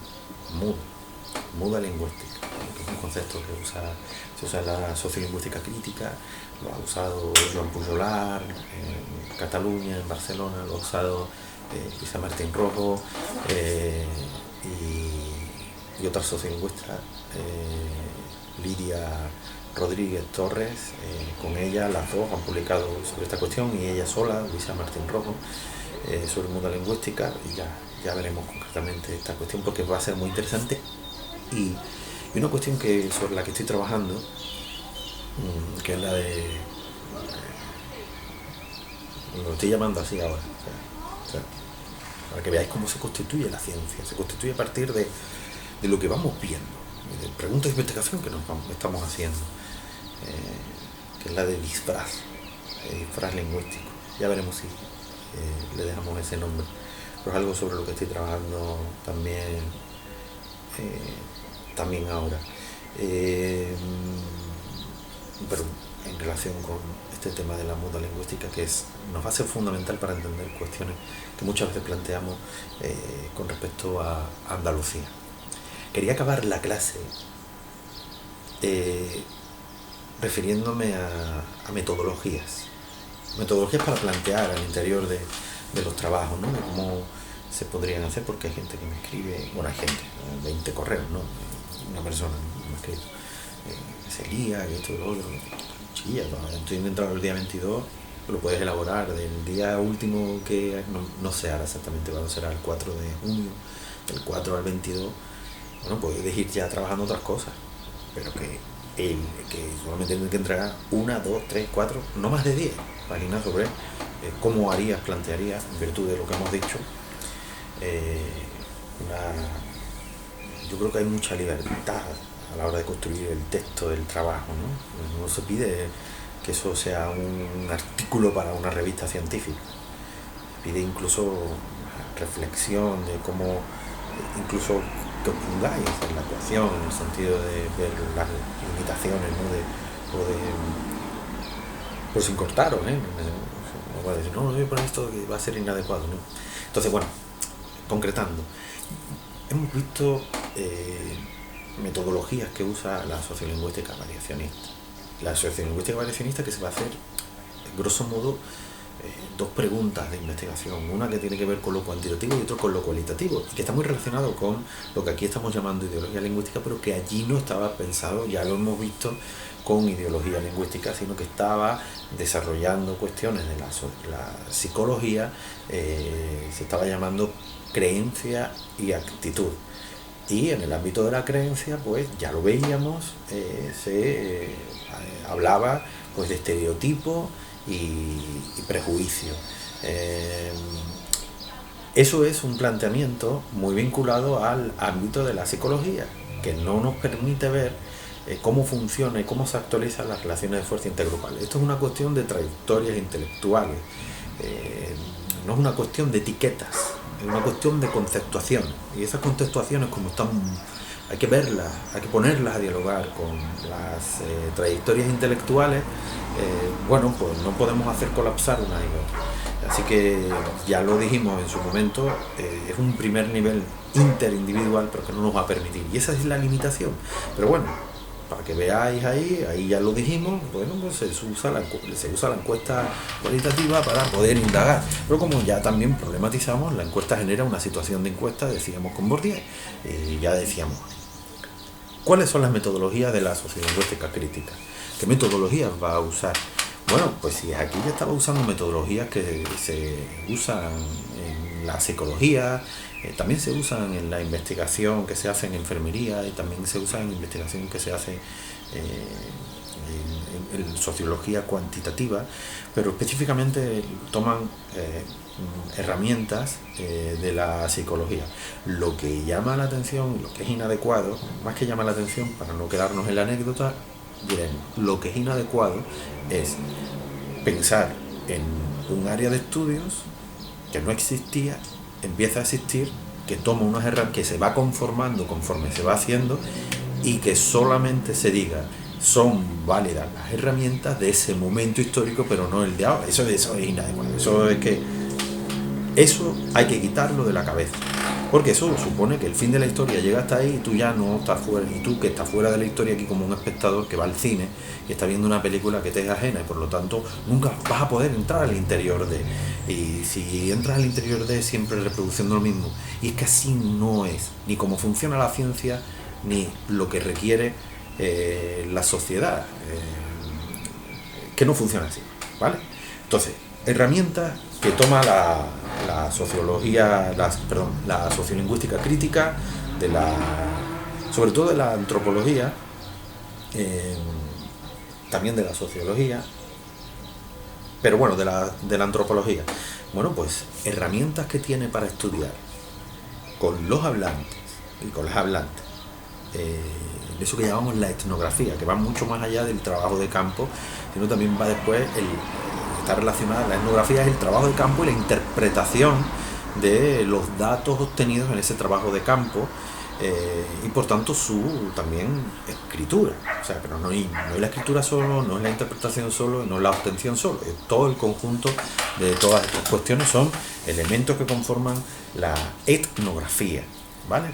muda lingüística, que es un concepto que se usa en la sociolingüística crítica, lo ha usado Joan Pujolar en Cataluña, en Barcelona, lo ha usado Luisa Martín Rojo y otras sociolingüistas, Lidia Rodríguez Torres, con ella las dos han publicado sobre esta cuestión, y ella sola, Luisa Martín Rojo, sobre muda lingüística, y ya veremos concretamente esta cuestión porque va a ser muy interesante. Y una cuestión sobre la que estoy trabajando, que es la de, lo estoy llamando así ahora, o sea, para que veáis cómo se constituye la ciencia. Se constituye a partir de lo que vamos viendo, de preguntas de investigación que estamos haciendo, que es la de disfraz lingüístico. Ya veremos si le dejamos ese nombre, pero es algo sobre lo que estoy trabajando también ahora. Pero en relación con este tema de la muda lingüística, que nos va a ser fundamental para entender cuestiones que muchas veces planteamos con respecto a Andalucía. Quería acabar la clase refiriéndome a metodologías para plantear al interior de los trabajos, ¿no? De cómo se podrían hacer, porque hay gente que me escribe, bueno, hay gente, 20 correos, ¿no? Una persona me escribe, se lía, que esto y lo otro, chilla, estoy entrando el día 22, lo puedes elaborar del día último que, no sé ahora exactamente cuándo será, el 4 de junio, del 4 al 22, bueno, puedes ir ya trabajando otras cosas, pero que solamente tienes que entregar 1, 2, 3, 4, no más de 10 páginas sobre cómo plantearías, en virtud de lo que hemos dicho, yo creo que hay mucha libertad a la hora de construir el texto del trabajo, ¿no? No se pide que eso sea un artículo para una revista científica, se pide incluso reflexión de cómo, incluso que os pongáis en la ecuación, en el sentido de ver las limitaciones, ¿no? Pero sin cortaros, no va a decir, no, voy a poner esto que va a ser inadecuado, ¿no? Entonces, bueno, concretando, hemos visto metodologías que usa la sociolingüística variacionista. La sociolingüística variacionista, que se va a hacer, grosso modo, dos preguntas de investigación, una que tiene que ver con lo cuantitativo y otra con lo cualitativo, y que está muy relacionado con lo que aquí estamos llamando ideología lingüística, pero que allí no estaba pensado, ya lo hemos visto, con ideología lingüística, sino que estaba desarrollando cuestiones de la psicología, se estaba llamando creencia y actitud. Y en el ámbito de la creencia, pues ya lo veíamos, se hablaba pues de estereotipo y prejuicio. Eso es un planteamiento muy vinculado al ámbito de la psicología, que no nos permite ver cómo funciona y cómo se actualizan las relaciones de fuerza intergrupales. Esto es una cuestión de trayectorias intelectuales, no es una cuestión de etiquetas, es una cuestión de conceptuación. Y esas conceptuaciones, como están, hay que verlas, hay que ponerlas a dialogar con las trayectorias intelectuales, bueno, pues no podemos hacer colapsar una y otra. Así que ya lo dijimos en su momento, es un primer nivel interindividual, pero que no nos va a permitir. Y esa es la limitación. Pero bueno, para que veáis ahí ya lo dijimos, bueno, pues se usa la encuesta cualitativa para poder indagar. Pero como ya también problematizamos, la encuesta genera una situación de encuesta, decíamos con Bourdieu, ya decíamos, ¿cuáles son las metodologías de la sociolingüística crítica? ¿Qué metodologías va a usar? Bueno, pues si aquí ya estaba usando metodologías que se usan en la psicología, también se usan en la investigación que se hace en enfermería y también se usa en investigación que se hace en sociología cuantitativa, pero específicamente toman herramientas de la psicología. Lo que llama la atención, lo que es inadecuado, más que llama la atención, para no quedarnos en la anécdota, diremos, lo que es inadecuado es pensar en un área de estudios que no existía, empieza a existir, que toma unas herramientas, que se va conformando conforme se va haciendo y que solamente se diga son válidas las herramientas de ese momento histórico, pero no el de ahora. Eso es inadecuado. Eso hay que quitarlo de la cabeza, porque eso supone que el fin de la historia llega hasta ahí y tú ya no estás fuera, y tú que estás fuera de la historia aquí como un espectador que va al cine y está viendo una película que te es ajena y por lo tanto nunca vas a poder entrar al interior de, y si entras al interior de siempre reproduciendo lo mismo, y es que así no es ni cómo funciona la ciencia ni lo que requiere la sociedad, que no funciona así, ¿vale? Entonces, herramientas que toma la sociología, la sociolingüística crítica, sobre todo de la antropología, también de la sociología, pero bueno, de la antropología. Bueno, pues herramientas que tiene para estudiar con los hablantes y con las hablantes, eso que llamamos la etnografía, que va mucho más allá del trabajo de campo, sino también va después está relacionada, la etnografía es el trabajo de campo y la interpretación de los datos obtenidos en ese trabajo de campo, y por tanto su también escritura. O sea, pero no es la escritura solo, no es la interpretación solo, no es la obtención solo, es todo el conjunto de todas estas cuestiones, son elementos que conforman la etnografía, ¿vale?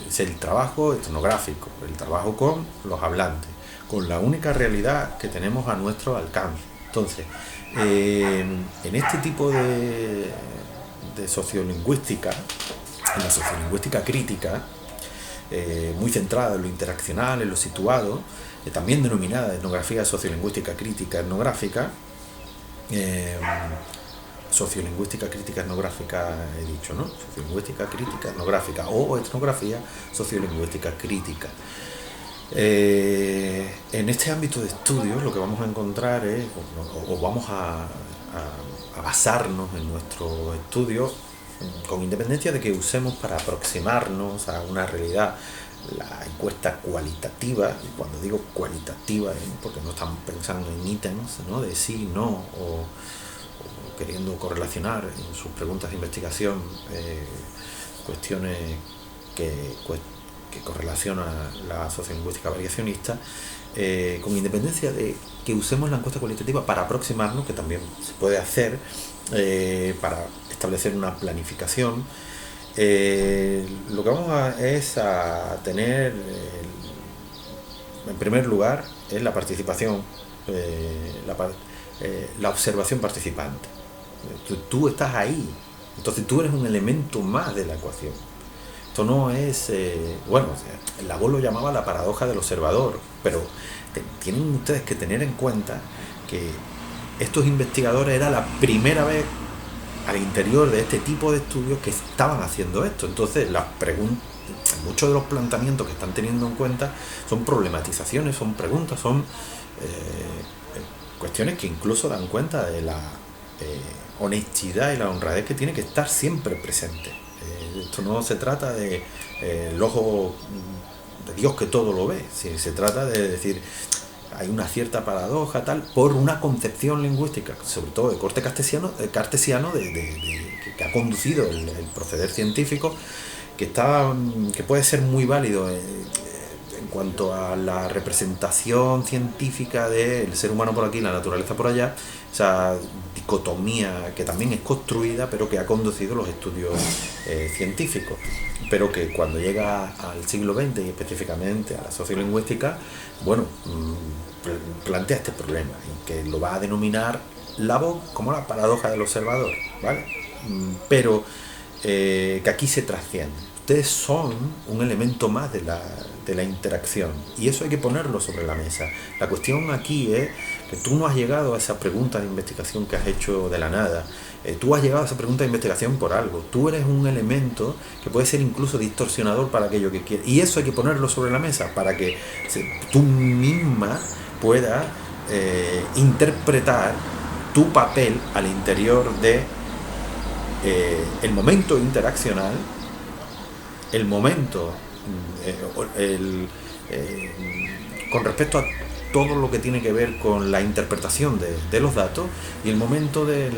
Es el trabajo etnográfico, el trabajo con los hablantes, con la única realidad que tenemos a nuestro alcance. Entonces, en este tipo de sociolingüística, en la sociolingüística crítica, muy centrada en lo interaccional, en lo situado, también denominada etnografía sociolingüística crítica etnográfica, sociolingüística crítica etnográfica he dicho, ¿no? Sociolingüística crítica etnográfica o etnografía sociolingüística crítica. En este ámbito de estudios lo que vamos a encontrar es, o vamos a basarnos en nuestro estudio, con independencia de que usemos para aproximarnos a una realidad la encuesta cualitativa. Y cuando digo cualitativa, porque no estamos pensando en ítems, ¿no? De sí, no, o queriendo correlacionar en sus preguntas de investigación cuestiones que correlaciona la sociolingüística variacionista, con independencia de que usemos la encuesta cualitativa para aproximarnos, que también se puede hacer, para establecer una planificación, lo que vamos es a tener, en primer lugar, es la participación, la observación participante. Tú estás ahí, entonces tú eres un elemento más de la ecuación. Esto no es, Lavaux lo llamaba la paradoja del observador, pero tienen ustedes que tener en cuenta que estos investigadores era la primera vez al interior de este tipo de estudios que estaban haciendo esto. Entonces muchos de los planteamientos que están teniendo en cuenta son problematizaciones, son preguntas, son cuestiones que incluso dan cuenta de la honestidad y la honradez que tiene que estar siempre presente. Esto no se trata de el ojo de Dios que todo lo ve, se trata de decir, hay una cierta paradoja tal por una concepción lingüística, sobre todo de corte cartesiano, que ha conducido el proceder científico, que puede ser muy válido en cuanto a la representación científica del ser humano por aquí, la naturaleza por allá, esa dicotomía que también es construida, pero que ha conducido los estudios científicos, pero que cuando llega al siglo XX y específicamente a la sociolingüística, bueno, plantea este problema, y que lo va a denominar Labo como la paradoja del observador, ¿vale? Pero que aquí se trasciende. Ustedes son un elemento más de la interacción, y eso hay que ponerlo sobre la mesa. La cuestión aquí es que tú no has llegado a esa pregunta de investigación que has hecho de la nada. Tú has llegado a esa pregunta de investigación por algo. Tú eres un elemento que puede ser incluso distorsionador para aquello que quieres, y eso hay que ponerlo sobre la mesa para que tú misma puedas interpretar tu papel al interior de el momento interaccional, el momento con respecto a todo lo que tiene que ver con la interpretación de los datos, y el momento de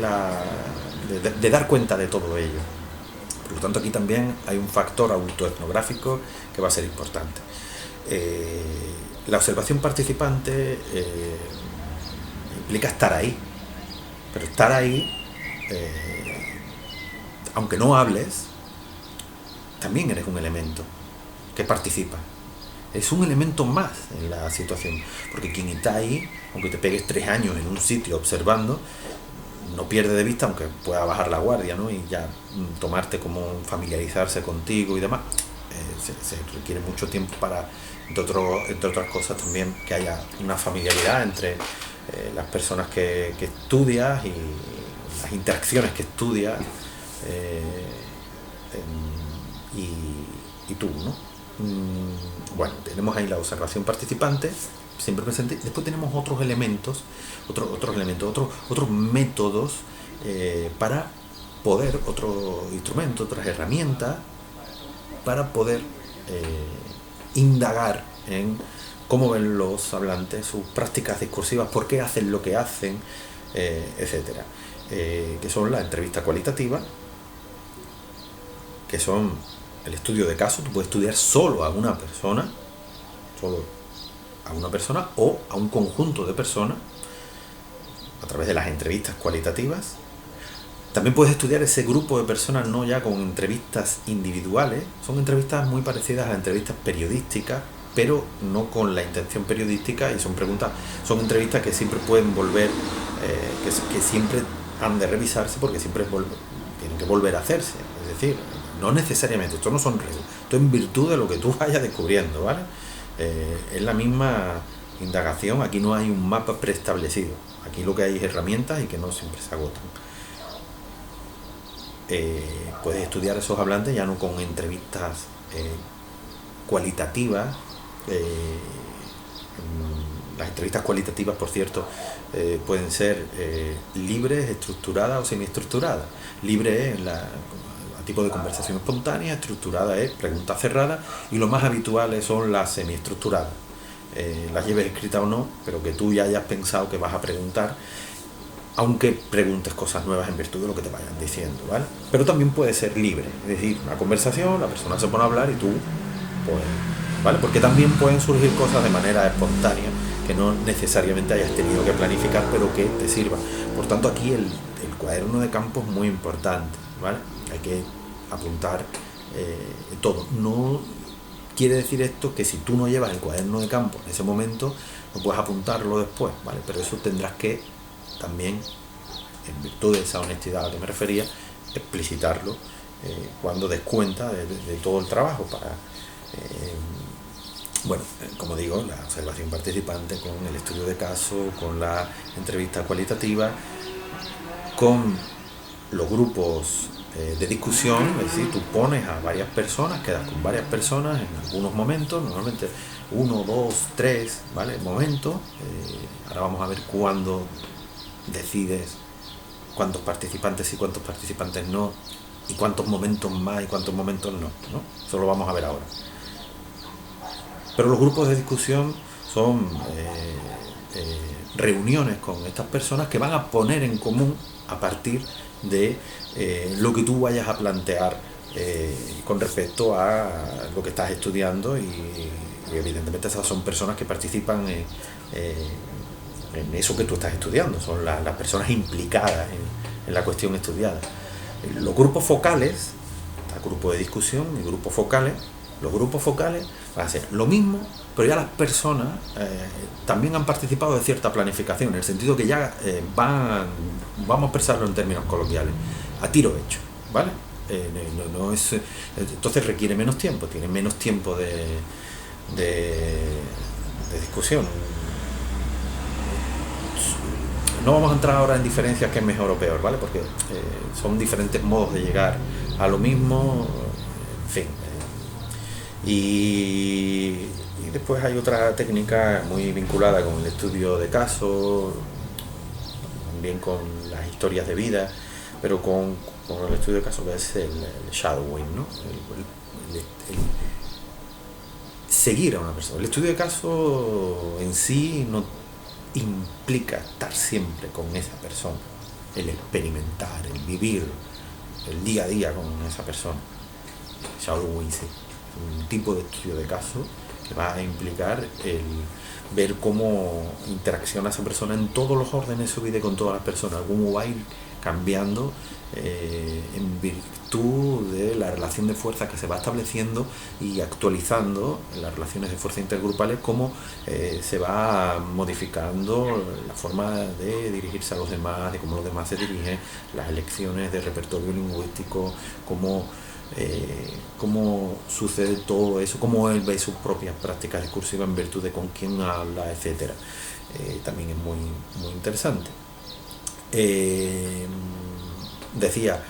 dar cuenta de todo ello. Por lo tanto, aquí también hay un factor autoetnográfico que va a ser importante. La observación participante implica estar ahí, pero estar ahí, aunque no hables, también eres un elemento que participa. Es un elemento más en la situación, porque quien está ahí, aunque te pegues 3 años en un sitio observando, no pierde de vista, aunque pueda bajar la guardia, ¿no? Y ya tomarte como familiarizarse contigo y demás. Se requiere mucho tiempo para, entre otras cosas también, que haya una familiaridad entre las personas que estudias y las interacciones que estudias y tú, ¿no? Bueno, tenemos ahí la observación participante, siempre presente. Después tenemos otros elementos, otros métodos para poder, otros instrumentos, otras herramientas para poder indagar en cómo ven los hablantes, sus prácticas discursivas, por qué hacen lo que hacen, etcétera. Que son la entrevista cualitativa, que son el estudio de caso. Tú puedes estudiar solo a una persona o a un conjunto de personas a través de las entrevistas cualitativas. También puedes estudiar ese grupo de personas no ya con entrevistas individuales. Son entrevistas muy parecidas a entrevistas periodísticas, pero no con la intención periodística, y son entrevistas que siempre pueden volver, que siempre han de revisarse, porque siempre tienen que volver a hacerse. Es decir, no necesariamente, esto no son reglas, esto en virtud de lo que tú vayas descubriendo, ¿vale? Es la misma indagación, aquí no hay un mapa preestablecido, aquí lo que hay es herramientas y que no siempre se agotan. Puedes estudiar esos hablantes ya no con entrevistas cualitativas. Las entrevistas cualitativas, por cierto, pueden ser libres, estructuradas o semiestructuradas. Libre es tipo de conversación espontánea, estructurada es preguntas cerradas, y lo más habituales son las semiestructuradas. Las lleves escritas o no, pero que tú ya hayas pensado que vas a preguntar, aunque preguntes cosas nuevas en virtud de lo que te vayan diciendo, ¿vale? Pero también puede ser libre, es decir, una conversación, la persona se pone a hablar y tú, pues, ¿vale? Porque también pueden surgir cosas de manera espontánea que no necesariamente hayas tenido que planificar, pero que te sirvan. Por tanto, aquí el cuaderno de campo es muy importante, ¿vale? Hay que apuntar todo. No quiere decir esto que si tú no llevas el cuaderno de campo en ese momento, no puedes apuntarlo después, ¿vale? Pero eso tendrás que también, en virtud de esa honestidad a la que me refería, explicitarlo cuando des cuenta de todo el trabajo para... como digo, la observación participante, con el estudio de caso, con la entrevista cualitativa, con los grupos de discusión, es decir, tú pones a varias personas, quedas con varias personas en algunos momentos, normalmente 1, 2, 3, ¿vale? Momentos. Ahora vamos a ver cuándo decides cuántos participantes y cuántos participantes no, y cuántos momentos más y cuántos momentos no, ¿no? Eso lo vamos a ver ahora. Pero los grupos de discusión son reuniones con estas personas que van a poner en común a partir de lo que tú vayas a plantear con respecto a lo que estás estudiando, y evidentemente esas son personas que participan en eso que tú estás estudiando, son las personas implicadas en la cuestión estudiada. Los grupos focales, está grupo de discusión y grupos focales, los grupos focales van a ser lo mismo, pero ya las personas también han participado de cierta planificación, en el sentido que ya vamos a expresarlo en términos coloquiales, a tiro hecho, ¿vale? Entonces requiere menos tiempo, tiene menos tiempo de discusión. No vamos a entrar ahora en diferencias que es mejor o peor, ¿vale? Porque son diferentes modos de llegar a lo mismo, en fin. Y después hay otra técnica muy vinculada con el estudio de casos, también con las historias de vida, pero con el estudio de casos que es el shadowing, ¿no? El seguir a una persona. El estudio de caso en sí no implica estar siempre con esa persona, el experimentar, el vivir el día a día con esa persona. Shadowing sí, un tipo de estudio de caso que va a implicar el ver cómo interacciona esa persona en todos los órdenes de su vida y con todas las personas, cómo va a ir cambiando en virtud de la relación de fuerza que se va estableciendo y actualizando en las relaciones de fuerza intergrupales, cómo se va modificando la forma de dirigirse a los demás, de cómo los demás se dirigen, las elecciones de repertorio lingüístico, cómo sucede todo eso, cómo él ve sus propias prácticas discursivas en virtud de con quién habla, etcétera. También es muy, muy interesante. Decía,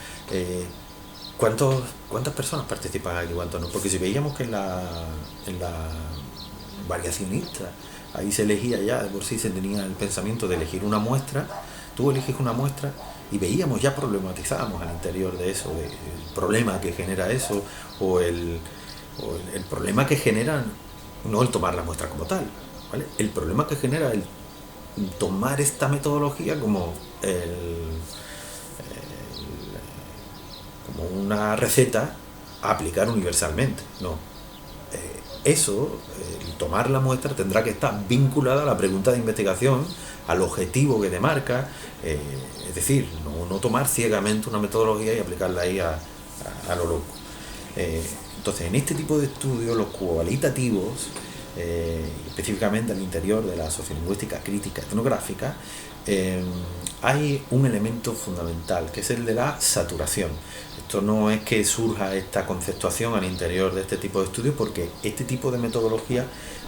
¿cuántas personas participan aquí? ¿Cuántos no? Porque si veíamos que en la variacionista ahí se elegía ya, de por sí se tenía el pensamiento de elegir una muestra, tú eliges una muestra y veíamos, ya problematizábamos al interior de eso, el problema que genera eso, o el problema que genera, no el tomar la muestra como tal, ¿vale? El problema que genera el tomar esta metodología como como una receta a aplicar universalmente, no. Eso, el tomar la muestra, tendrá que estar vinculada a la pregunta de investigación, al objetivo que demarca, es decir, no tomar ciegamente una metodología y aplicarla ahí a lo loco. Entonces, en este tipo de estudios, los cualitativos, específicamente al interior de la sociolingüística crítica etnográfica, hay un elemento fundamental, que es el de la saturación. Esto no es que surja esta conceptuación al interior de este tipo de estudios, porque este tipo de metodología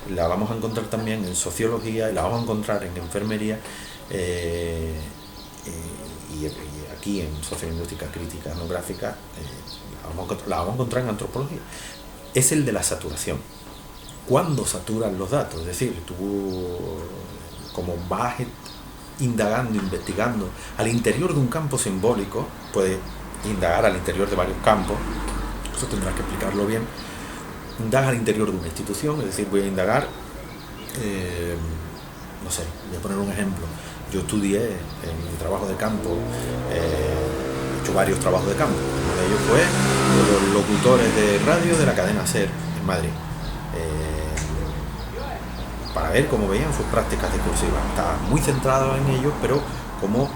la vamos a encontrar también en sociología y la vamos a encontrar en enfermería y aquí en sociolingüística crítica etnográfica la vamos a encontrar en antropología. Es el de la saturación. ¿Cuándo saturan los datos? Es decir, tú como vas indagando, investigando al interior de un campo simbólico, puedes indagar al interior de varios campos, eso tendrás que explicarlo bien. Indagas al interior de una institución, es decir, voy a indagar, no sé, voy a poner un ejemplo. Yo estudié en mi trabajo de campo, he hecho varios trabajos de campo. Uno de ellos fue los locutores de radio de la cadena SER en Madrid, para ver cómo veían sus prácticas discursivas. Estaba muy centrado en ellos, pero como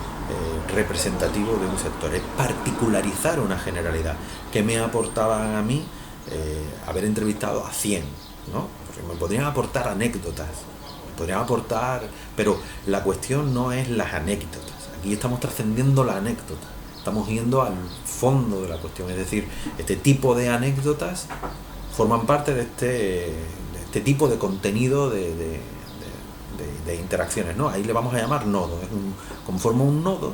representativo de un sector. Es particularizar una generalidad que me aportaban a mí haber entrevistado a 100, ¿no? Porque me podrían aportar anécdotas, pero la cuestión no es las anécdotas. Aquí estamos trascendiendo la anécdota, estamos yendo al fondo de la cuestión, es decir, este tipo de anécdotas forman parte de este tipo de contenido de interacciones, ¿no? Ahí le vamos a llamar nodo, conforma un nodo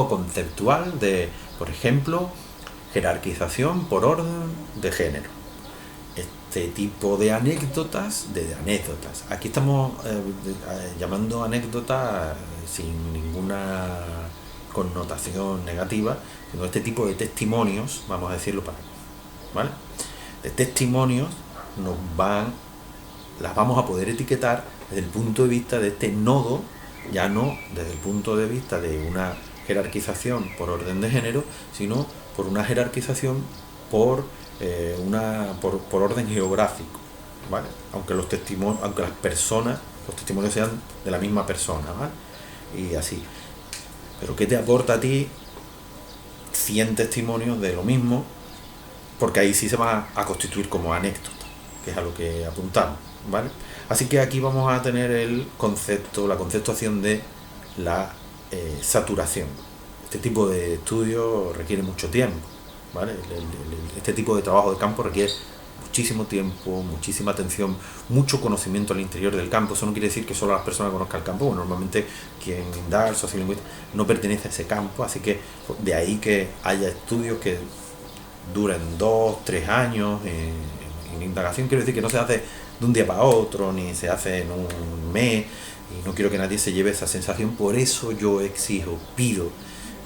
conceptual de, por ejemplo, jerarquización por orden de género. Este tipo de anécdotas, aquí estamos llamando anécdotas sin ninguna connotación negativa, sino este tipo de testimonios, vamos a decirlo ¿vale? De testimonios las vamos a poder etiquetar desde el punto de vista de este nodo, ya no desde el punto de vista de una jerarquización por orden de género, sino por una jerarquización por orden geográfico, ¿vale? Aunque las personas los testimonios sean de la misma persona, ¿vale? Y así. Pero ¿qué te aporta a ti 100 testimonios de lo mismo? Porque ahí sí se va a constituir como anécdota, que es a lo que apuntamos, ¿vale? Así que aquí vamos a tener el concepto, la conceptuación de la saturación. Este tipo de estudio requiere mucho tiempo, ¿vale? Este tipo de trabajo de campo requiere muchísimo tiempo, muchísima atención, mucho conocimiento al interior del campo. Eso no quiere decir que solo las personas conozcan el campo. Bueno, normalmente quien da sociolingüista no pertenece a ese campo, así que de ahí que haya estudios que duren 2, 3 años en indagación. Quiero decir que no se hace de un día para otro, ni se hace en un mes, y no quiero que nadie se lleve esa sensación. Por eso yo exijo, pido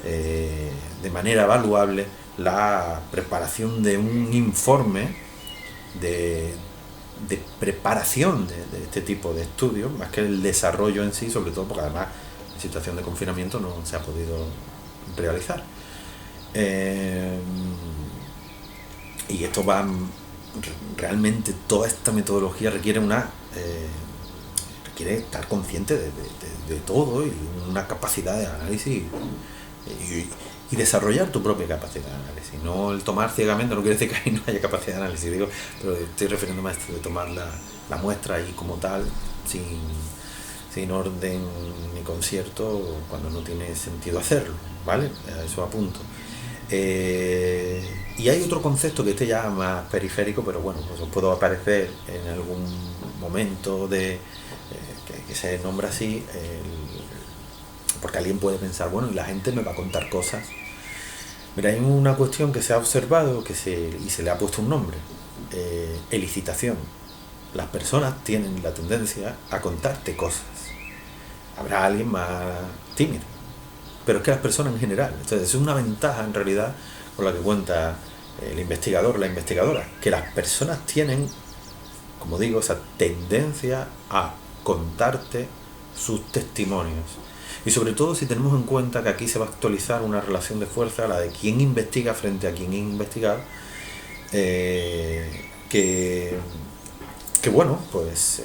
de manera valuable la preparación de un informe de preparación de este tipo de estudios, más que el desarrollo en sí, sobre todo porque además en situación de confinamiento no se ha podido realizar. Y esto va, realmente toda esta metodología requiere requiere estar consciente de todo, y una capacidad de análisis y desarrollar tu propia capacidad de análisis. No el tomar ciegamente, no quiere decir que ahí no haya capacidad de análisis, digo, pero estoy refiriéndome a esto de tomar la muestra ahí como tal, sin orden ni concierto, cuando no tiene sentido hacerlo, ¿vale? A eso apunto. Y hay otro concepto que este ya más periférico, pero bueno, pues os puedo aparecer en algún momento que se nombra así, porque alguien puede pensar, bueno, y la gente me va a contar cosas. Mira, hay una cuestión que se ha observado y se le ha puesto un nombre, elicitación. Las personas tienen la tendencia a contarte cosas. Habrá alguien más tímido, pero es que las personas en general. Entonces es una ventaja en realidad con la que cuenta el investigador o la investigadora, que las personas tienen, como digo, esa tendencia a contarte sus testimonios. Y sobre todo si tenemos en cuenta que aquí se va a actualizar una relación de fuerza, la de quien investiga frente a quien investigado, que bueno, pues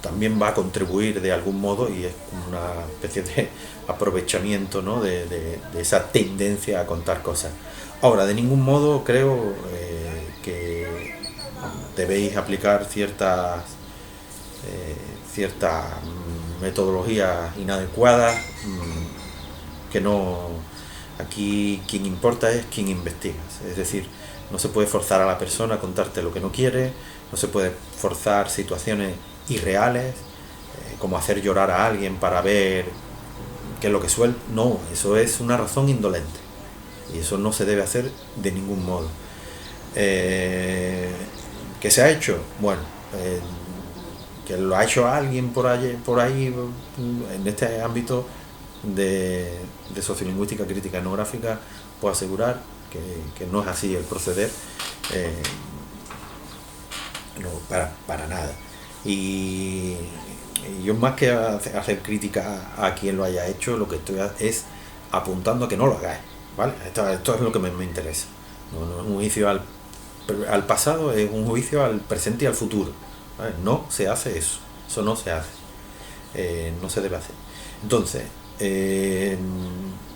también va a contribuir de algún modo, y es una especie de aprovechamiento, ¿no?, de esa tendencia a contar cosas. Ahora, de ningún modo creo que debéis aplicar ciertas metodologías inadecuadas, que no. Aquí quien importa es quien investigas, es decir, no se puede forzar a la persona a contarte lo que no quiere, no se puede forzar situaciones irreales, como hacer llorar a alguien para ver qué es lo que suele. No, eso es una razón indolente y eso no se debe hacer de ningún modo. ¿Qué se ha hecho? Bueno, que lo ha hecho alguien por ahí en este ámbito de sociolingüística crítica etnográfica, puedo asegurar que no es así el proceder, no, para nada. Y yo, más que hacer crítica a quien lo haya hecho, lo que estoy es apuntando a que no lo hagáis, ¿vale? Esto es lo que me interesa. No es un juicio al pasado, es un juicio al presente y al futuro, ¿vale? No se hace eso no se hace, no se debe hacer. Entonces,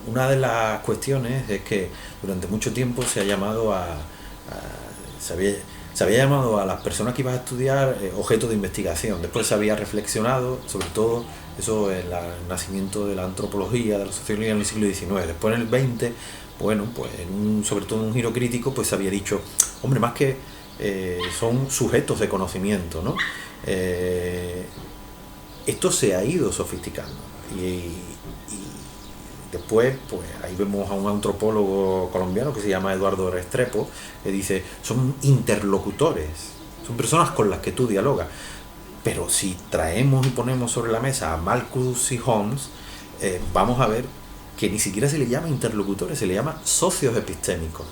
una de las cuestiones es que durante mucho tiempo se ha llamado se había llamado a las personas que iban a estudiar objeto de investigación. Después se había reflexionado, sobre todo, eso en el nacimiento de la antropología, de la sociología en el siglo XIX. Después en el XX, bueno, pues sobre todo en un giro crítico, pues se había dicho, hombre, más que son sujetos de conocimiento, ¿no? Esto se ha ido sofisticando y después, pues ahí vemos a un antropólogo colombiano que se llama Eduardo Restrepo, que dice, son interlocutores, son personas con las que tú dialogas. Pero si traemos y ponemos sobre la mesa a Malthus y Holmes, vamos a ver que ni siquiera se le llama interlocutores, se le llama socios epistémicos,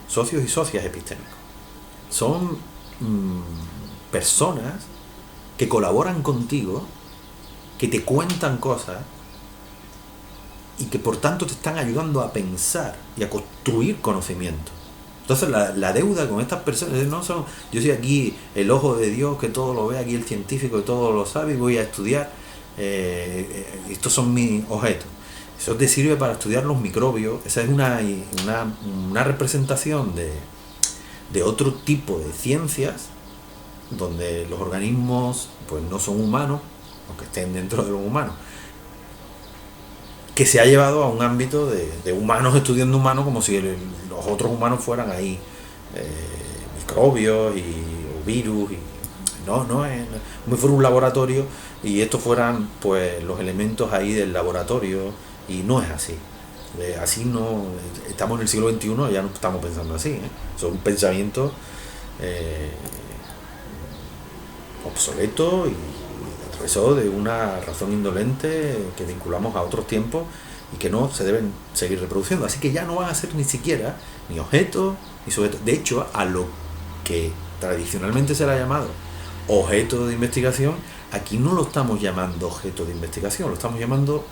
socios y socias epistémicos. Son personas que colaboran contigo, que te cuentan cosas y que por tanto te están ayudando a pensar y a construir conocimiento. Entonces la deuda con estas personas no son, yo soy aquí el ojo de Dios que todo lo ve, aquí el científico que todo lo sabe y voy a estudiar, estos son mis objetos. Eso te sirve para estudiar los microbios, esa es una representación de otro tipo de ciencias donde los organismos pues no son humanos, aunque estén dentro de los humanos, que se ha llevado a un ámbito de humanos estudiando humanos como si los otros humanos fueran ahí microbios o virus y no es como si fuera un laboratorio y estos fueran pues los elementos ahí del laboratorio y no es así. Así no estamos en el siglo XXI, ya no estamos pensando así, ¿eh? Son un pensamiento obsoleto y atravesado de una razón indolente que vinculamos a otros tiempos y que no se deben seguir reproduciendo. Así que ya no van a ser ni siquiera ni objetos ni sujetos. De hecho, a lo que tradicionalmente se le ha llamado objeto de investigación, aquí no lo estamos llamando objeto de investigación, lo estamos llamando,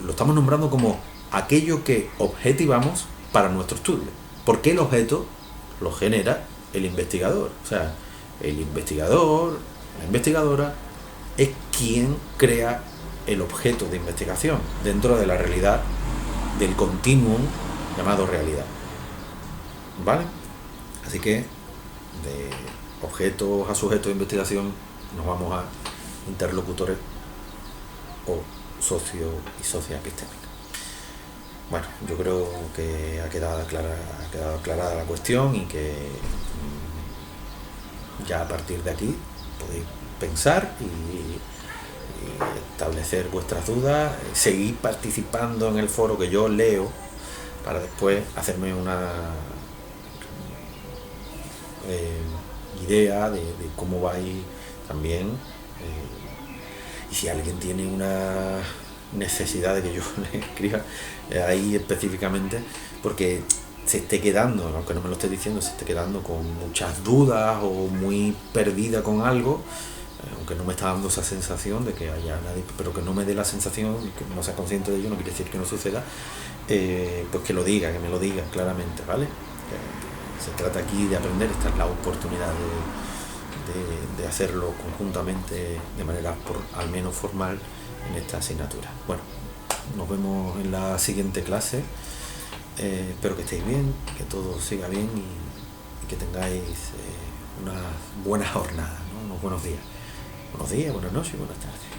lo estamos nombrando como aquello que objetivamos para nuestro estudio. Porque el objeto lo genera el investigador. O sea, el investigador, la investigadora, es quien crea el objeto de investigación dentro de la realidad, del continuum llamado realidad. ¿Vale? Así que de objetos a sujetos de investigación nos vamos a interlocutores o socio y socia epistémica. Bueno, yo creo que ha quedado aclarada la cuestión y que ya a partir de aquí podéis pensar y establecer vuestras dudas, seguir participando en el foro que yo leo para después hacerme una idea de cómo vais también, y si alguien tiene una necesidad de que yo le escriba ahí específicamente porque se esté quedando, aunque no me lo esté diciendo, se esté quedando con muchas dudas o muy perdida con algo, aunque no me está dando esa sensación de que haya nadie, pero que no me dé la sensación, que no sea consciente de ello, no quiere decir que no suceda, pues que me lo diga claramente, ¿vale? Se trata aquí de aprender, esta es la oportunidad de hacerlo conjuntamente de manera al menos formal en esta asignatura. Bueno, nos vemos en la siguiente clase. Espero que estéis bien, que todo siga bien y que tengáis una buena jornada, ¿no? Unos buenos días. Buenos días, buenas noches y buenas tardes.